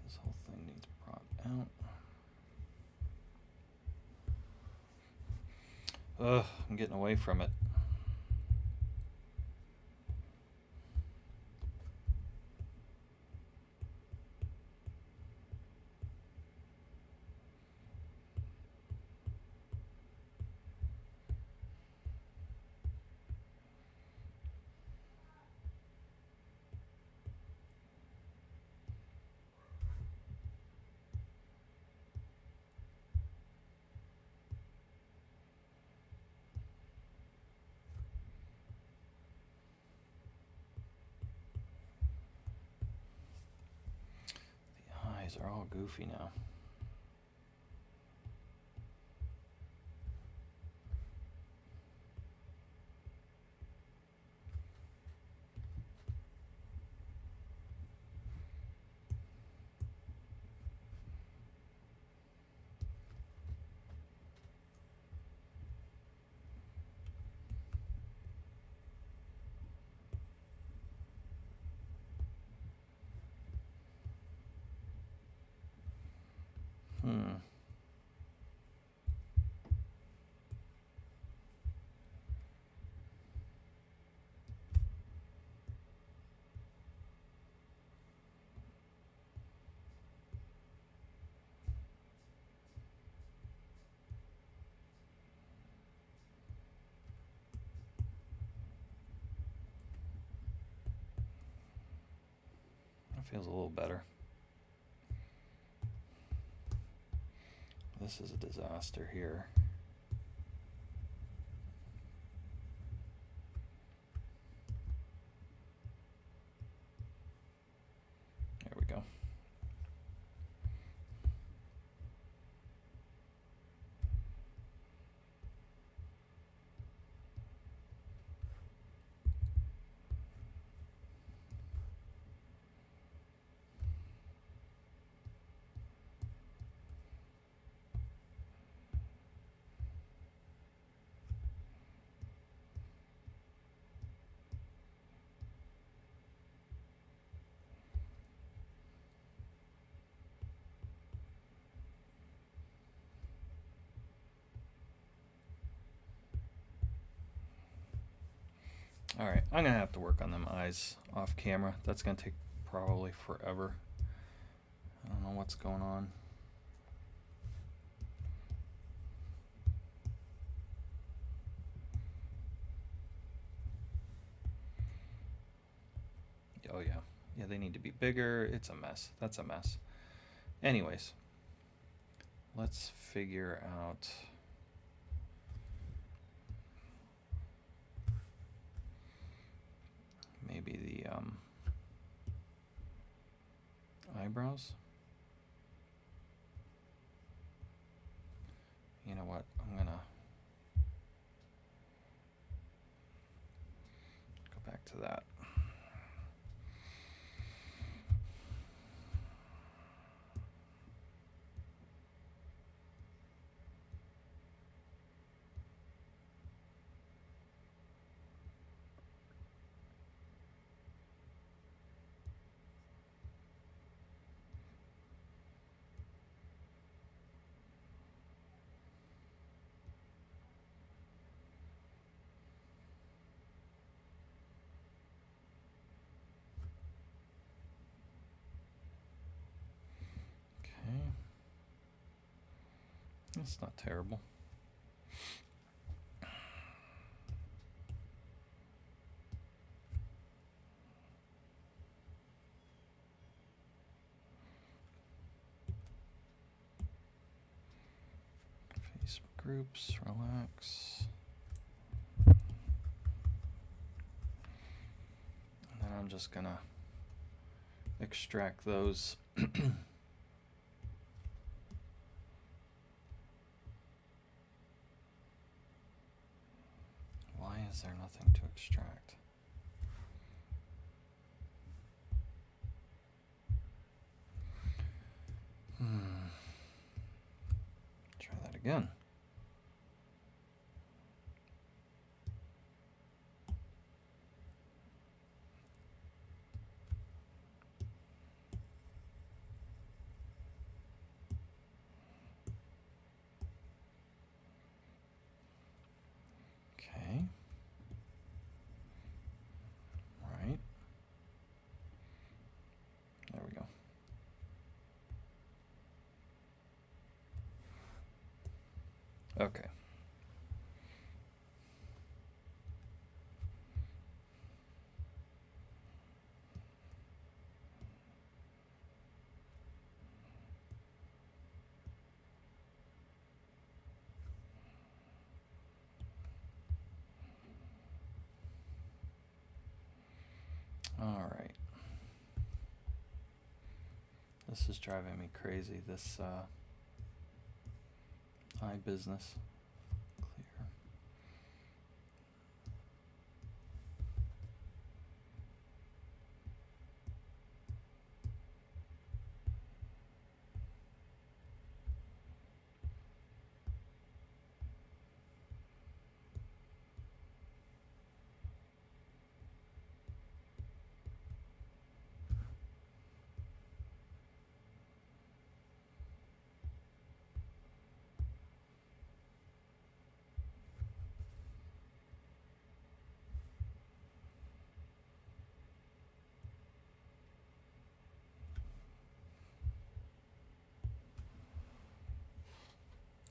This whole thing needs brought out. Ugh, I'm getting away from it. Eyes are all goofy now. That feels a little better. This is a disaster here. There we go. All right, I'm gonna have to work on them eyes off camera. That's gonna take probably forever. I don't know what's going on. Oh yeah, yeah, they need to be bigger. It's a mess. That's a mess. Anyways, let's figure out maybe the eyebrows. You know what? I'm gonna go back to that. Okay. That's not terrible. Face groups, relax. And then I'm just gonna extract those. Why is there nothing to extract? Try that again. Okay. Right. There we go. Okay. All right. This is driving me crazy, this eye business. Clear.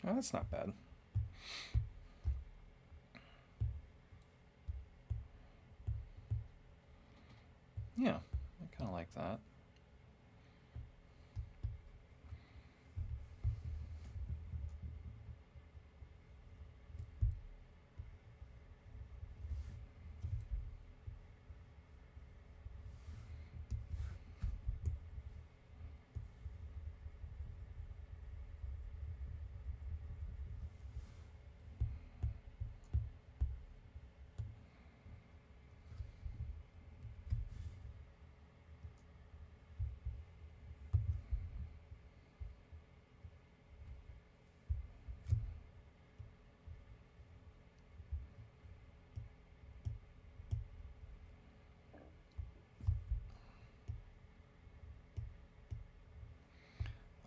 Oh, that's not bad. Yeah, I kind of like that.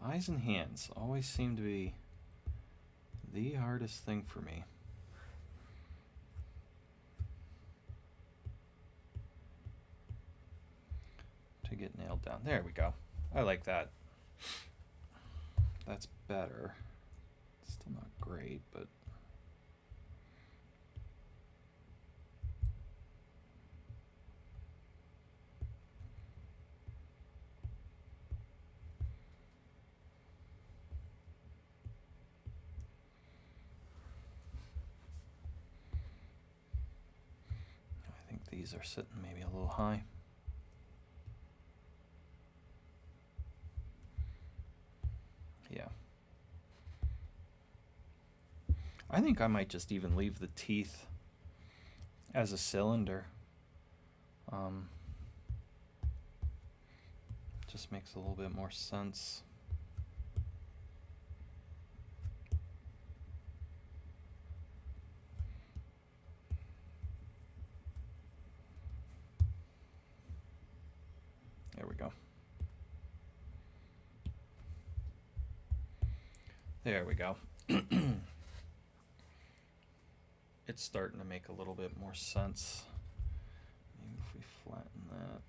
Eyes and hands always seem to be the hardest thing for me. To get nailed down. There we go. I like that. That's better. Still not great, but I think these are sitting maybe a little high. Yeah. I think I might just even leave the teeth as a cylinder. Just makes a little bit more sense. There we go. There we go. It's starting to make a little bit more sense. Maybe if we flatten that.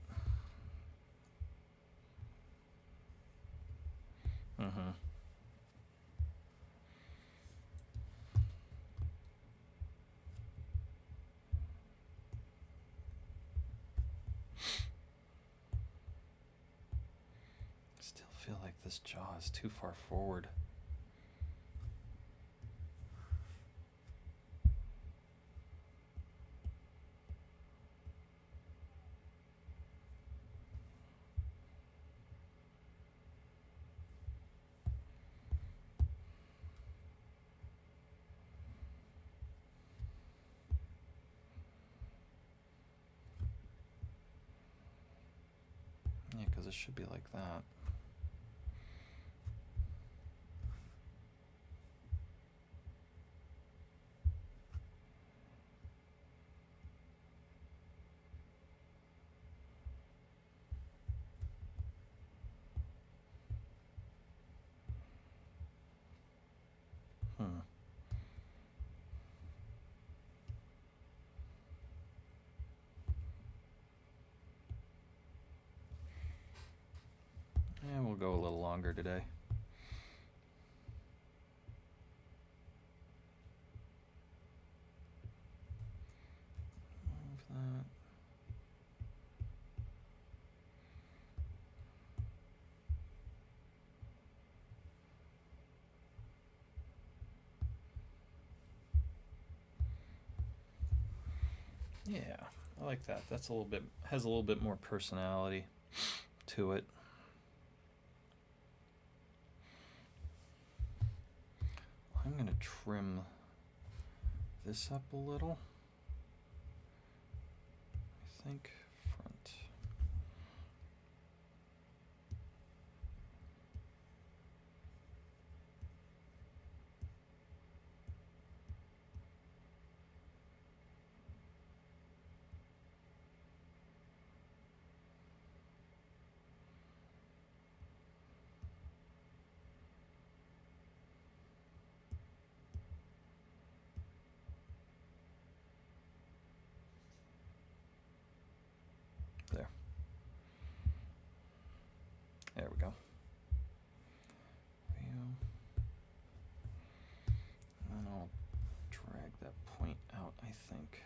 Still feel like this jaw is too far forward. Yeah, because it should be like that. And we'll go a little longer today. Move that. Yeah, I like that. That's a little bit, has a little bit more personality to it. I'm going to trim this up a little. I think front. There. There we go. And I'll drag that point out, I think.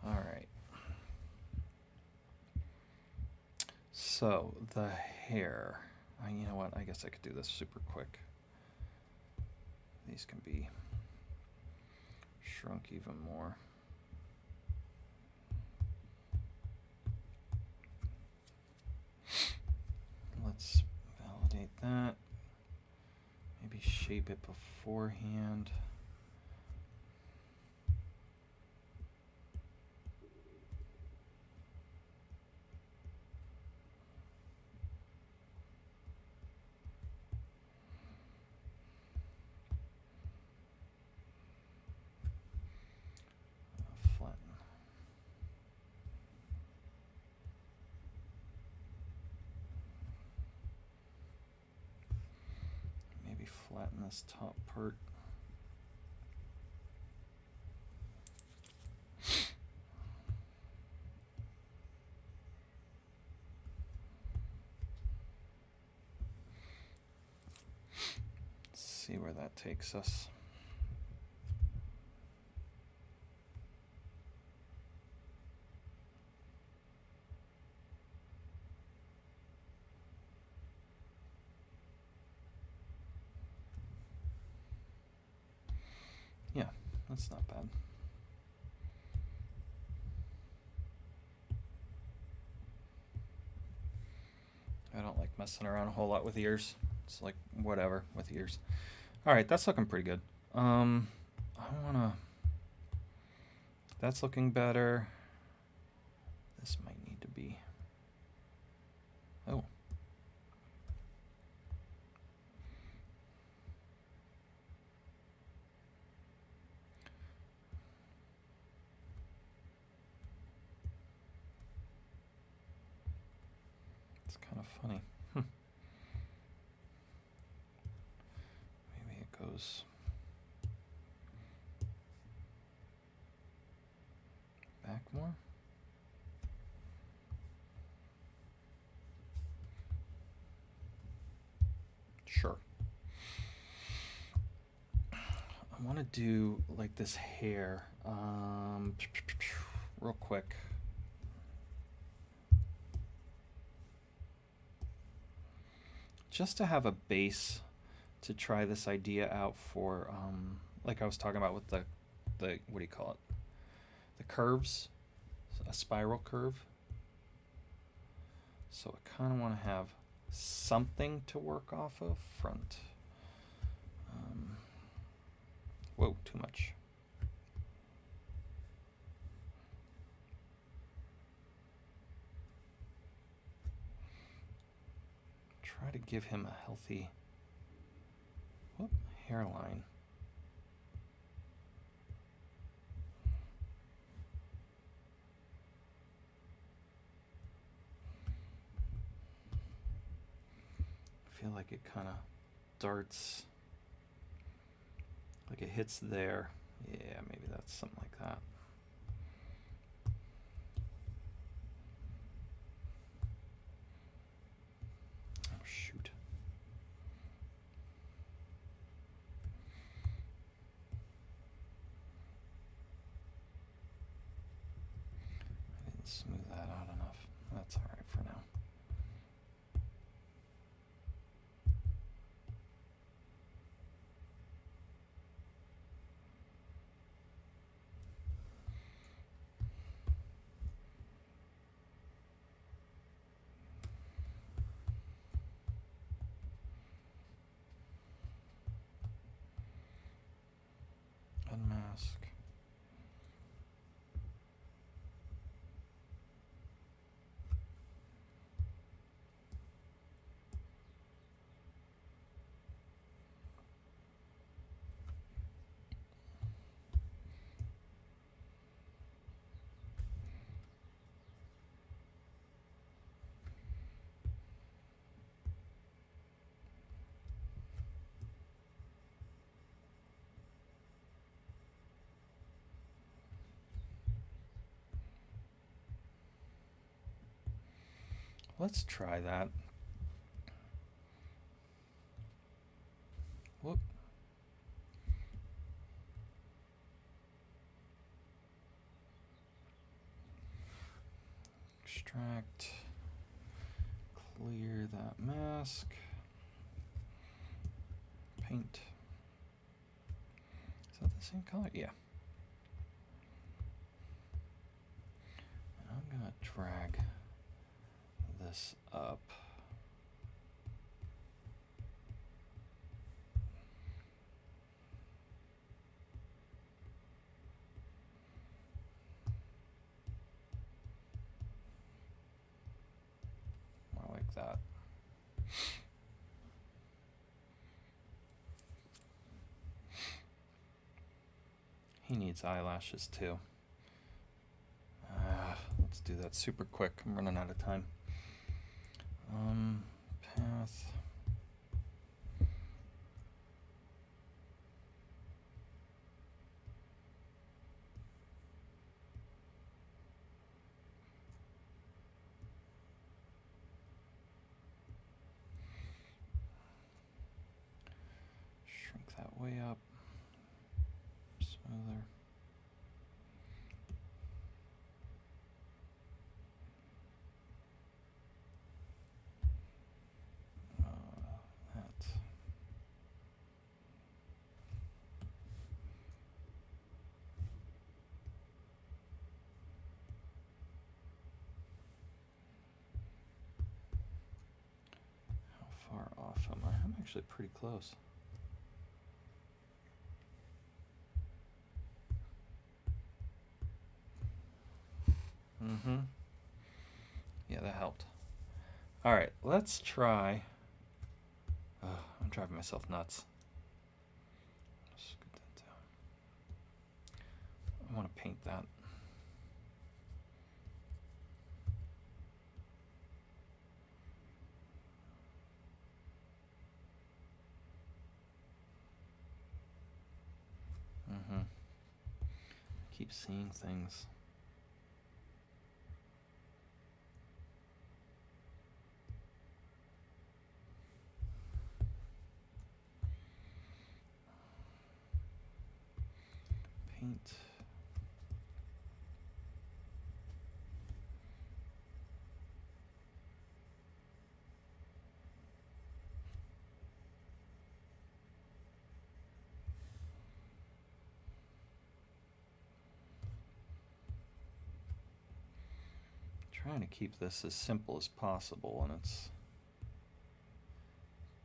All right. So the hair, you know what? I guess I could do this super quick. These can be shrunk even more. Let's validate that. Maybe shape it beforehand. Flatten. Maybe flatten this top part. See where that takes us. Yeah, that's not bad. I don't like messing around a whole lot with ears. It's like whatever with ears. All right, that's looking pretty good. That's looking better. This might need to be. Oh. It's kind of funny. Maybe it goes back more. Sure. I want to do like this hair real quick. Just to have a base to try this idea out for, like I was talking about with the what do you call it? The curves, a spiral curve. So I kind of want to have something to work off of front. Whoa, too much. Try to give him a healthy hairline. I feel like it kind of darts, like it hits there. Yeah, maybe that's something like that. Oh, shoot. I didn't smooth that out enough. That's all right for now. Unmask. Let's try that. Whoop. Extract. Clear that mask. Paint. Is that the same color? Yeah. And I'm going to drag this up. that. He needs eyelashes too. Let's do that super quick. I'm running out of time. Path. Shrink that way up. Smoother. Far off am I? I'm actually pretty close. Yeah, that helped. All right, let's try. I'm driving myself nuts. Let's get that down. I want to paint that. Keep seeing things. Paint. Trying to keep this as simple as possible, and it's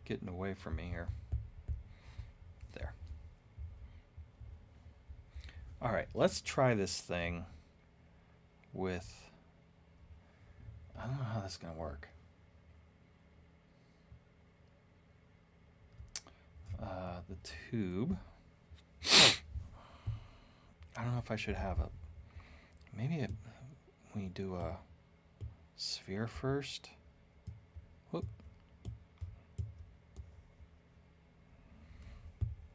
getting away from me here. There. All right, let's try this thing with, I don't know how this is going to work. The tube. I don't know if I should have maybe we do a sphere first. Whoop.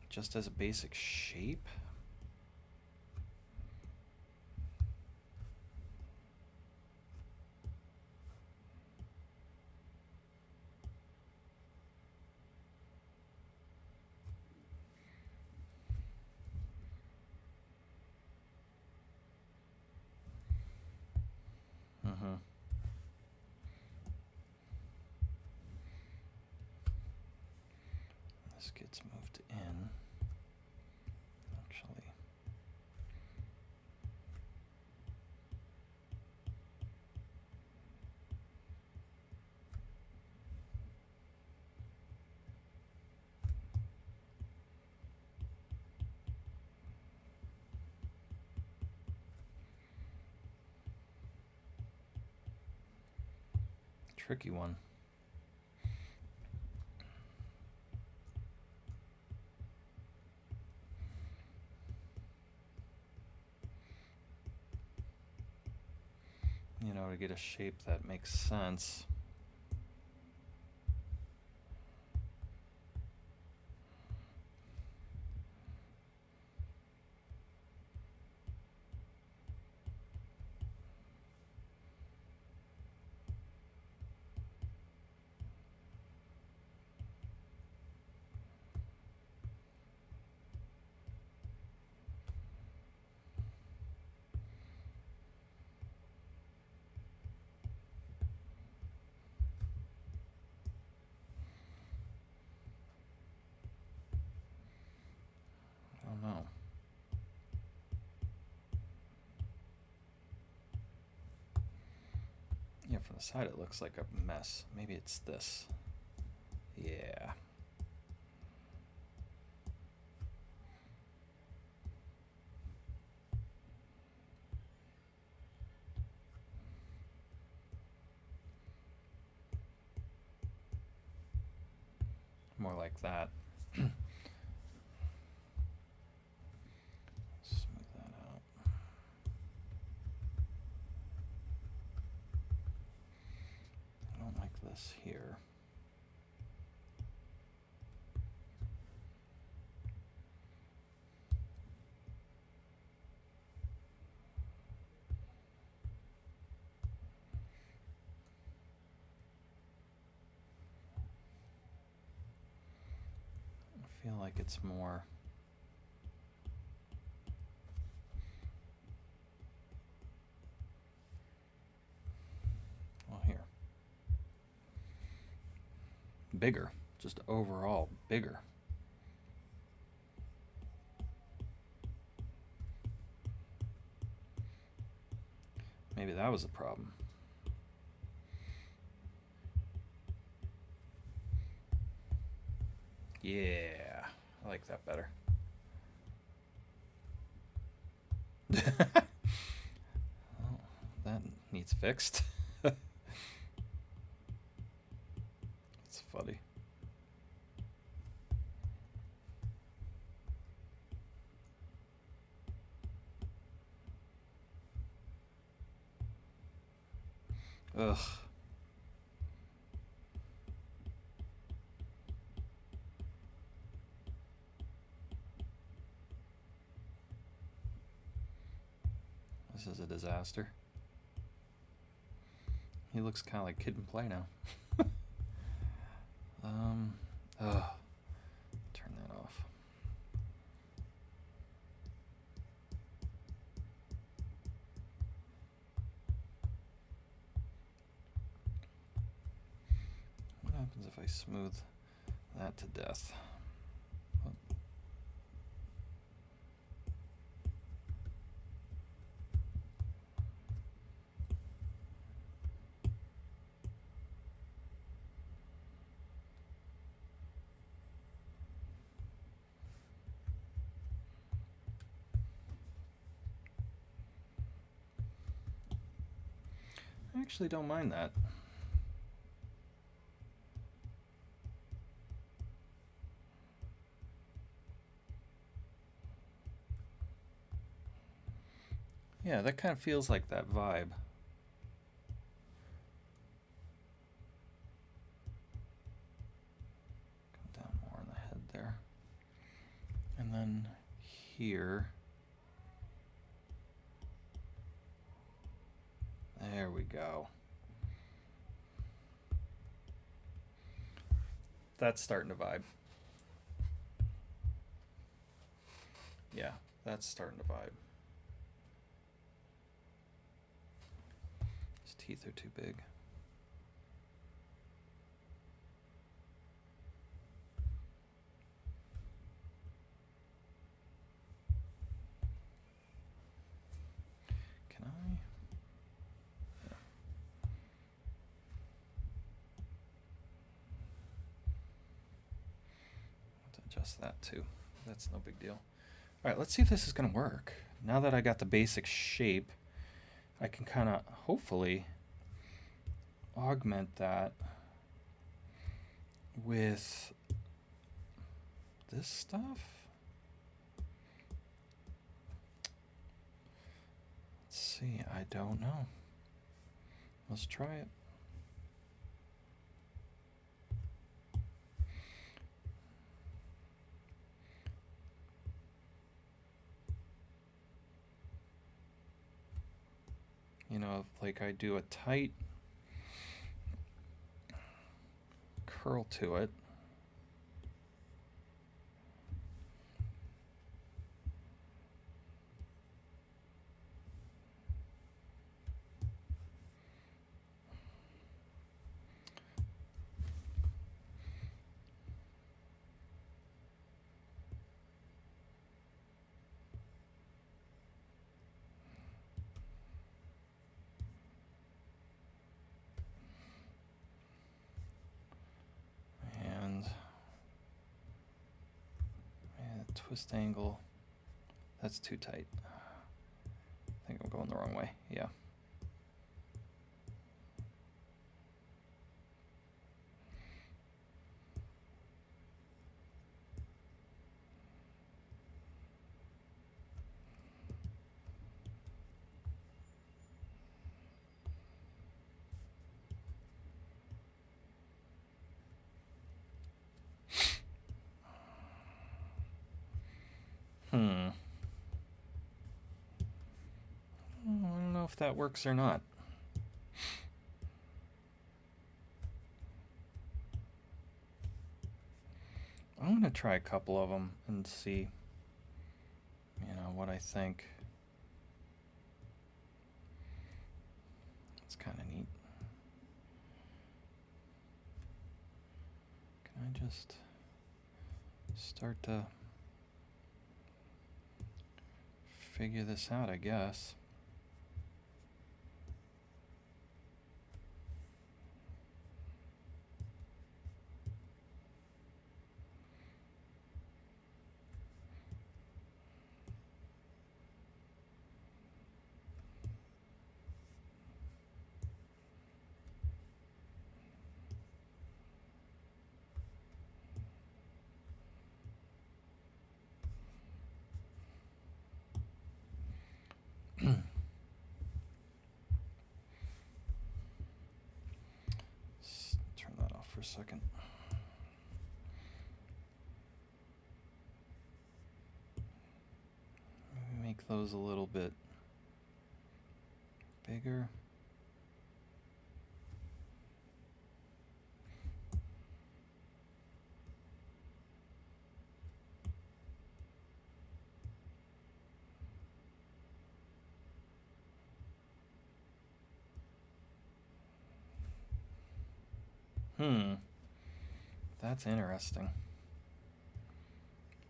Just as a basic shape. This gets moved in, actually. Tricky one. You know, to get a shape that makes sense. No. Yeah, from the side it looks like a mess. Maybe it's this. Yeah. More like that. Smooth that out. I don't like this here. I feel like it's more here. Bigger, just overall bigger. Maybe that was the problem. Yeah, I like that better. Oh, that needs fixed. That's funny. Ugh. This is a disaster. He looks kind of like Kid and Play now. Turn that off. What happens if I smooth that to death? Oh. I actually don't mind that. Yeah, that kind of feels like that vibe. Come down more on the head there. And then here. There we go. That's starting to vibe. Yeah, that's starting to vibe. His teeth are too big. Can I? Yeah. Adjust that too. That's no big deal. All right, let's see if this is going to work. Now that I got the basic shape, I can kind of hopefully augment that with this stuff. Let's see, I don't know. Let's try it. You know, like I do a tight curl to it. Twist angle, that's too tight. I think I'm going the wrong way. Yeah. if that works or not. I'm going to try a couple of them and see, what I think. It's kind of neat. Can I just start to figure this out, I guess? Turn that off for a second. Maybe make those a little bit bigger. That's interesting.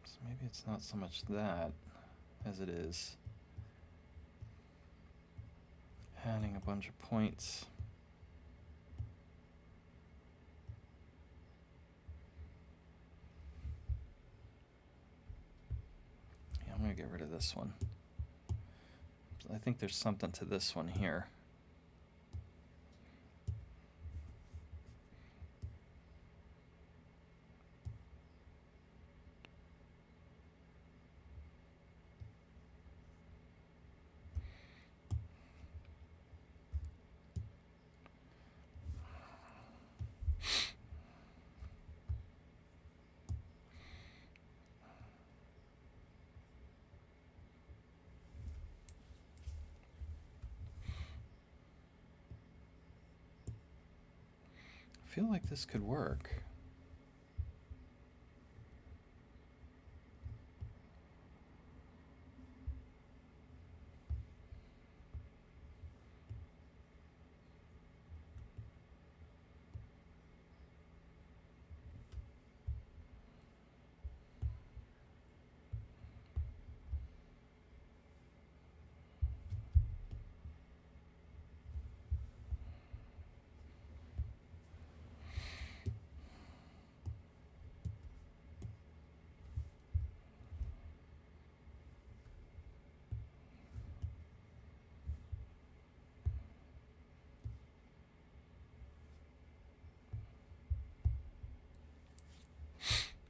So maybe it's not so much that as it is adding a bunch of points. Yeah, I'm going to get rid of this one. I think there's something to this one here. I feel like this could work.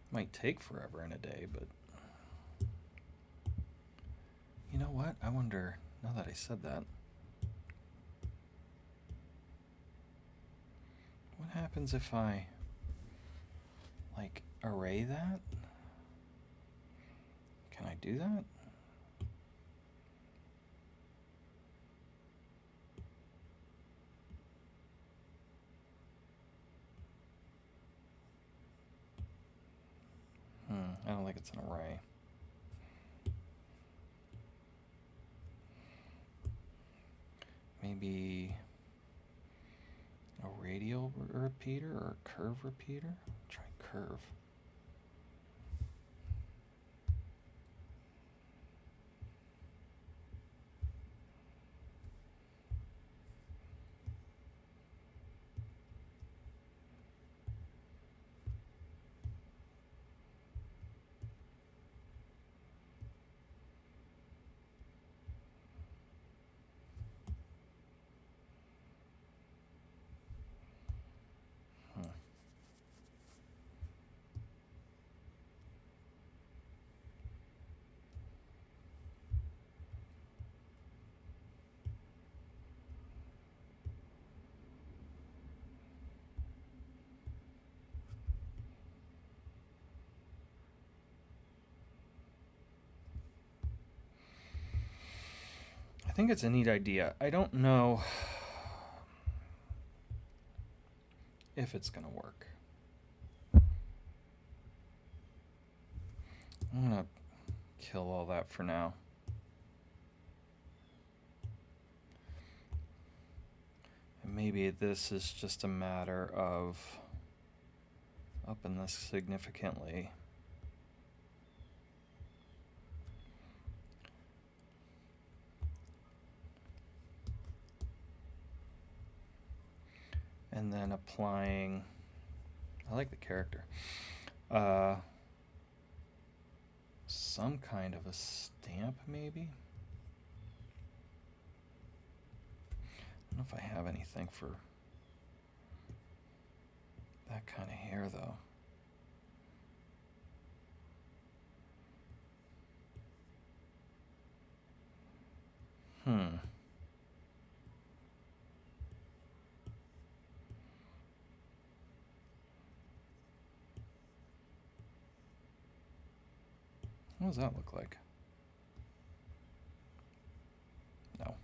Might take forever in a day, but you know what? I wonder, now that I said that, what happens if I, like, array that? Can I do that? I don't think it's an array. Maybe a radial repeater or a curve repeater? Try curve. think it's a neat idea. I don't know if it's going to work. I'm going to kill all that for now. And maybe this is just a matter of upping this significantly. And then applying, I like the character, some kind of a stamp maybe. I don't know if I have anything for that kind of hair though. What does that look like? No.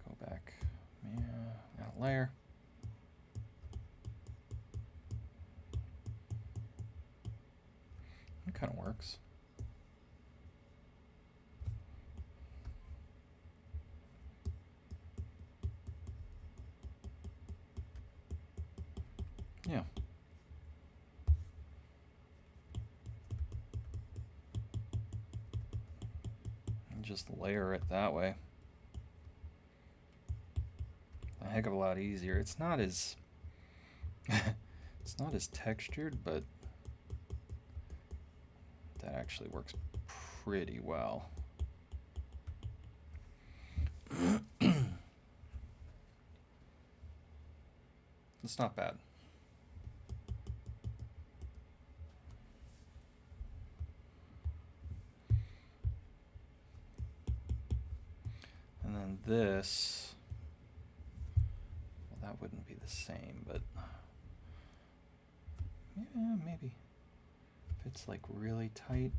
Go back. Yeah, add a layer. It kind of works. Yeah. And just layer it that way. A heck of a lot easier. It's not as it's not as textured, but that actually works pretty well. It's not bad. And then this, well, that wouldn't be the same, but yeah, maybe if it's like really tight.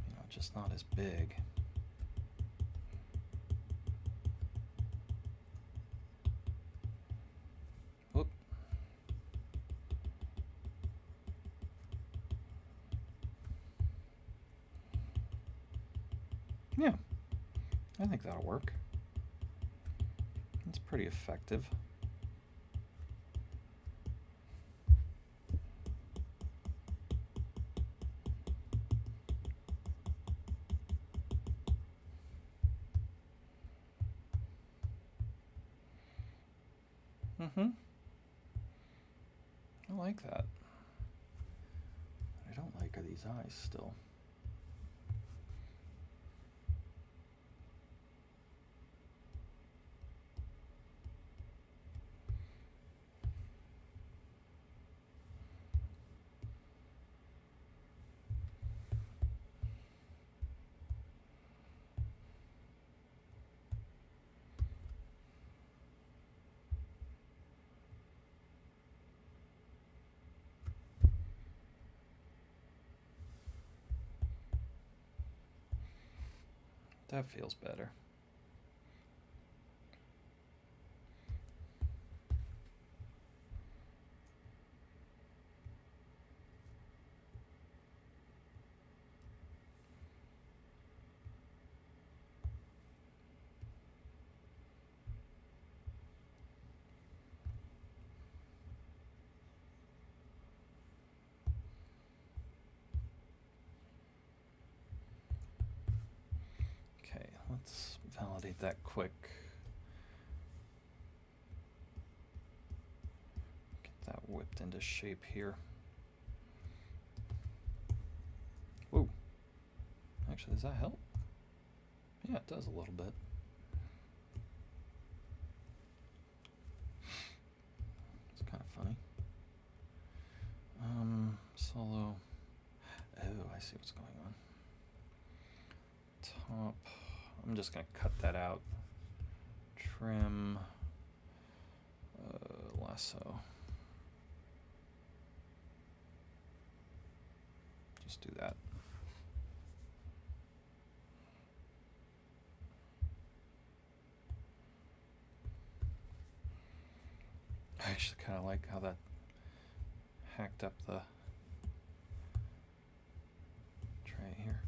You know, just not as big. Whoop. Yeah, I think that'll work. It's pretty effective. I like that. What I don't like are these eyes still. That feels better. Okay, let's validate that quick. Get that whipped into shape here. Whoa. Actually, does that help? Yeah, it does a little bit. see what's going on. Top. I'm just going to cut that out. Trim. Lasso. Just do that. I actually kind of like how that hacked up the tray here.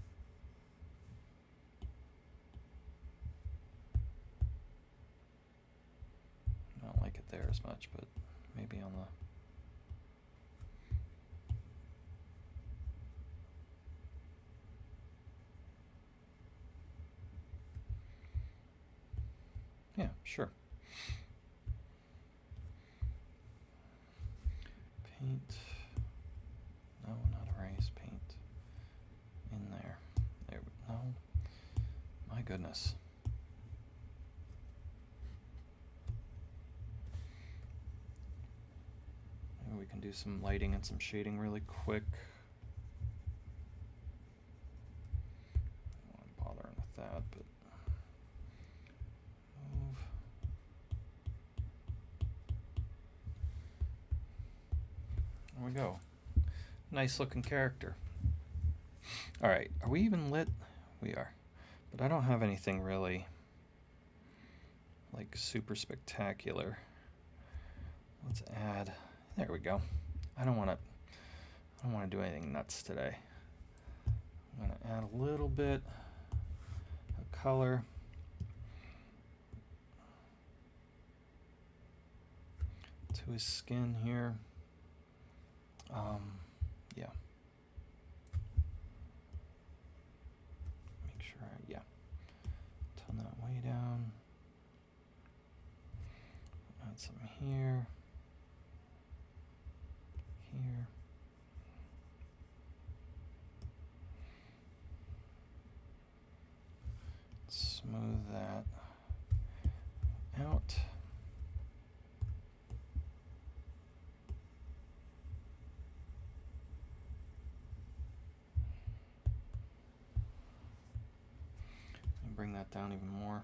I don't like it there as much, but maybe on the yeah, sure. Paint. No, not erase. Paint. In there. There. No. My goodness. Maybe we can do some lighting and some shading really quick. I don't want to bothering with that, but move. There we go. Nice looking character. All right, are we even lit? We are. But I don't have anything really like super spectacular. Let's add, there we go. I don't want to do anything nuts today. I'm going to add a little bit of color. To his skin here. Yeah. Make sure, yeah. Tone that way down. Add some here. Here. Smooth that out. Bring that down even more.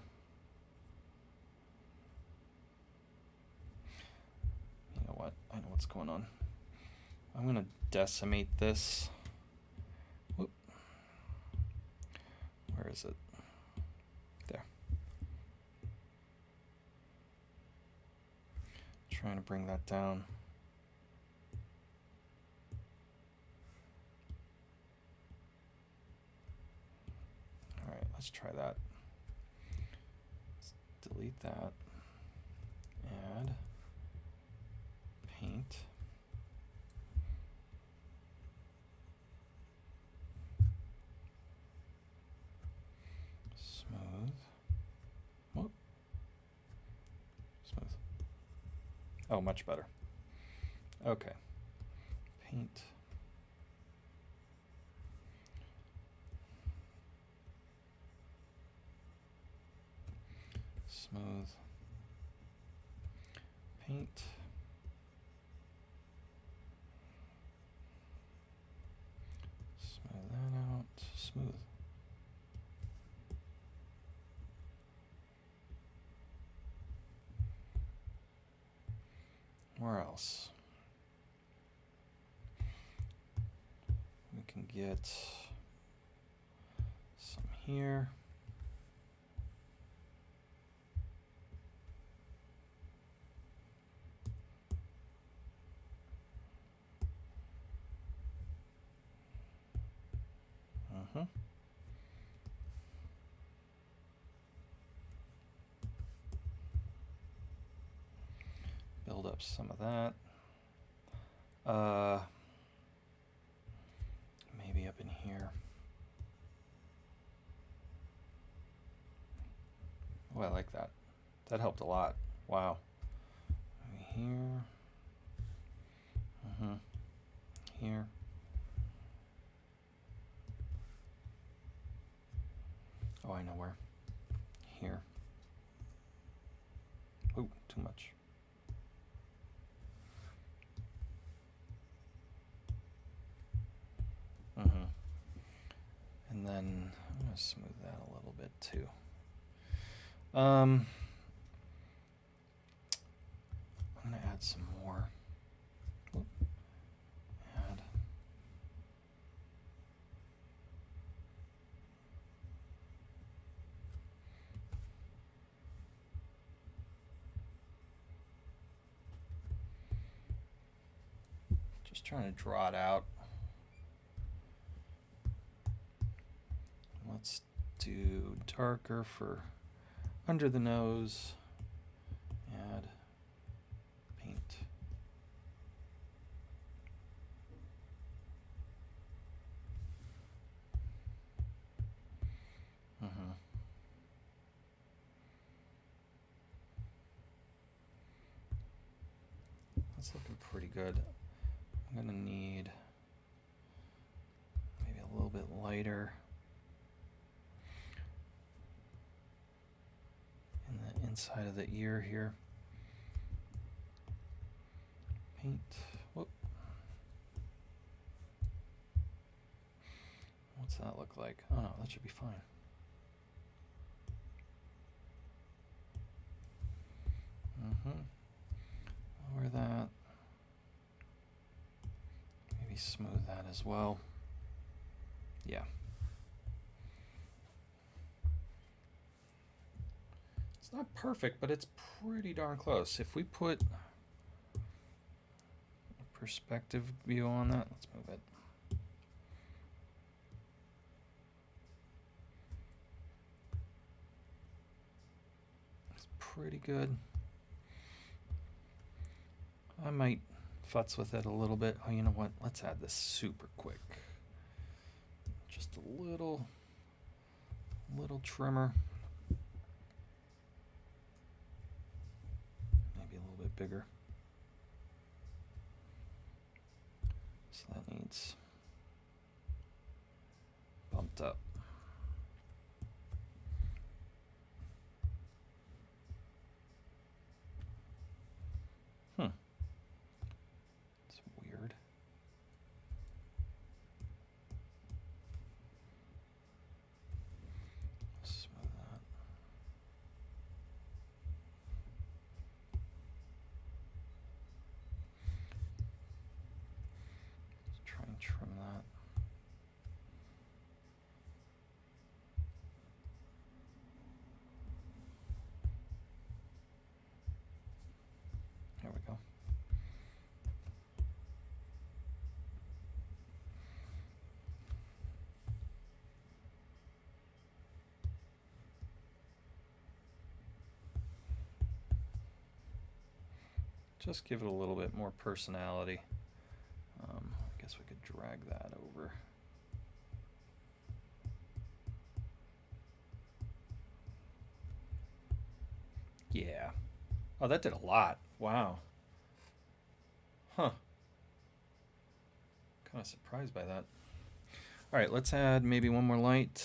You know what? I know what's going on. I'm going to decimate this. Whoop. Where is it? There. Trying to bring that down. All right, let's try that. Let's delete that. Add paint. Smooth. Whoop. Smooth. Oh, much better. Okay. Paint. Smooth. Paint. Smooth that out. Smooth. Where else? We can get some here. Build up some of that. Maybe up in here. Oh, I like that. That helped a lot. Wow. Maybe here. Here. Oh, I know where. Here. Oh, too much. then I'm going to smooth that a little bit too. I'm going to add some more. Add. Just trying to draw it out. Let's do darker for under the nose. Add paint. That's looking pretty good. I'm going to need maybe a little bit lighter in the inside of the ear here. Paint. Whoop. What's that look like? Oh no, that should be fine. Lower that. Maybe smooth that as well. Yeah. It's not perfect, but it's pretty darn close. If we put a perspective view on that, let's move it. It's pretty good. I might futz with it a little bit. Oh, you know what? Let's add this super quick. Just a little trimmer. Maybe a little bit bigger. So that needs bumped up. It's weird. Smooth that. Let's try and trim that. There we go. Just give it a little bit more personality. I guess we could drag that over. Yeah. Oh, that did a lot. Wow. Huh. Kind of surprised by that. All right, let's add maybe one more light.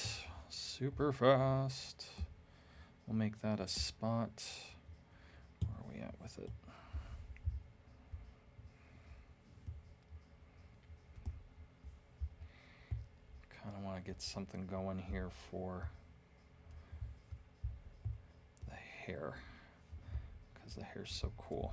Super fast. We'll make that a spot. Where are we at with it? Kind of want to get something going here for the hair, because the hair's so cool.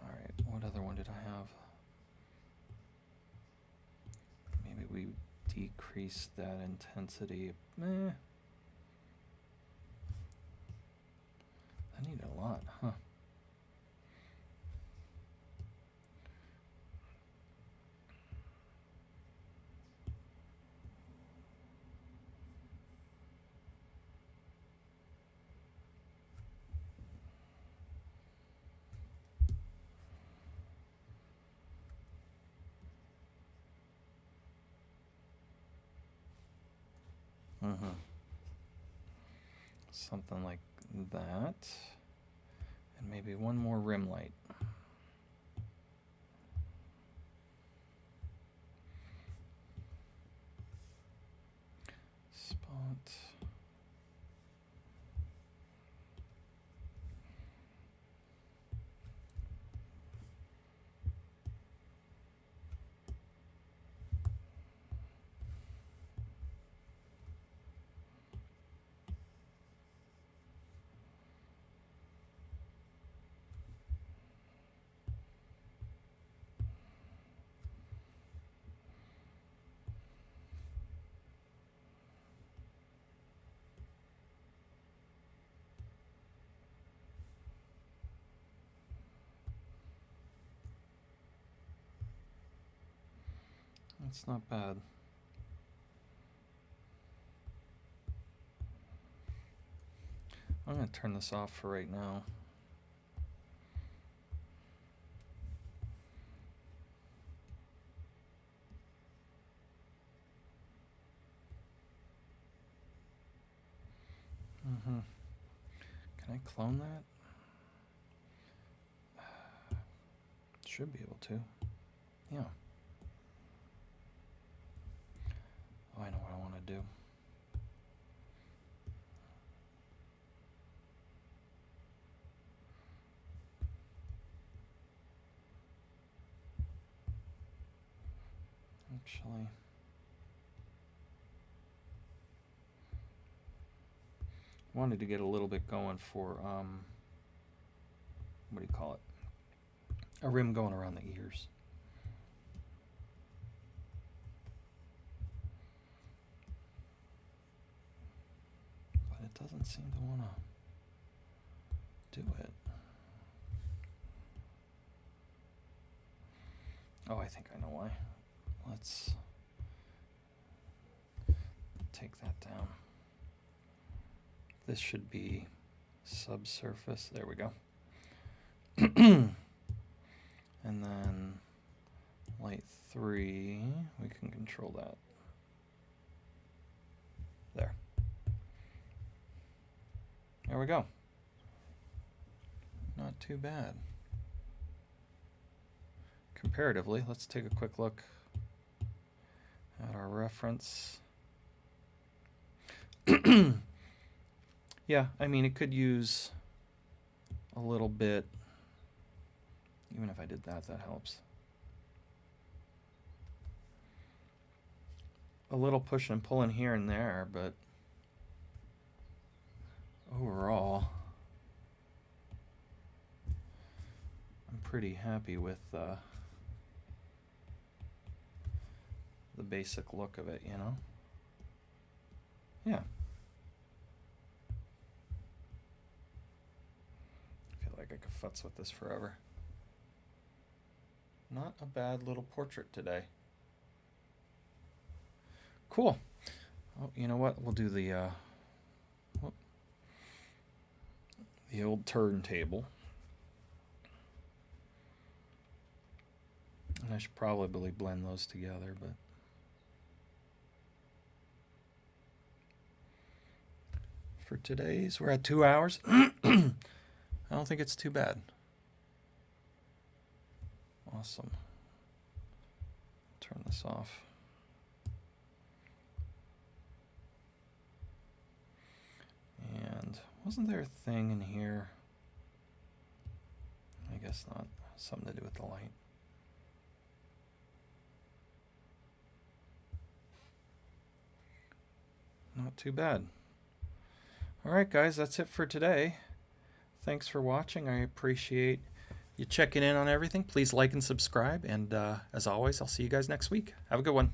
All right, what other one did I have? Maybe we decrease that intensity. I need a lot, huh? Something like that. And maybe one more rim light. Spot. That's not bad. I'm going to turn this off for right now. Can I clone that? Should be able to. Yeah. Oh, I know what I want to do. Actually, wanted to get a little bit going for, what do you call it? A rim going around the ears. But it doesn't seem to want to do it. Oh, I think I know why. Let's take that down. This should be subsurface. There we go. And then light 3, we can control that. There we go. Not too bad. Comparatively, let's take a quick look at our reference. Yeah, I mean, it could use a little bit. Even if I did that, that helps. A little pushing and pulling here and there, but overall, I'm pretty happy with the basic look of it, you know? Yeah. I feel like I could futz with this forever. Not a bad little portrait today. Cool. Oh, you know what? We'll do the old turntable. And I should probably blend those together, but for today's, we're at 2 hours. I don't think it's too bad. Awesome. Turn this off. And wasn't there a thing in here? I guess not. Something to do with the light. Not too bad. All right, guys, that's it for today. Thanks for watching. I appreciate you checking in on everything. Please like and subscribe. And as always, I'll see you guys next week. Have a good one.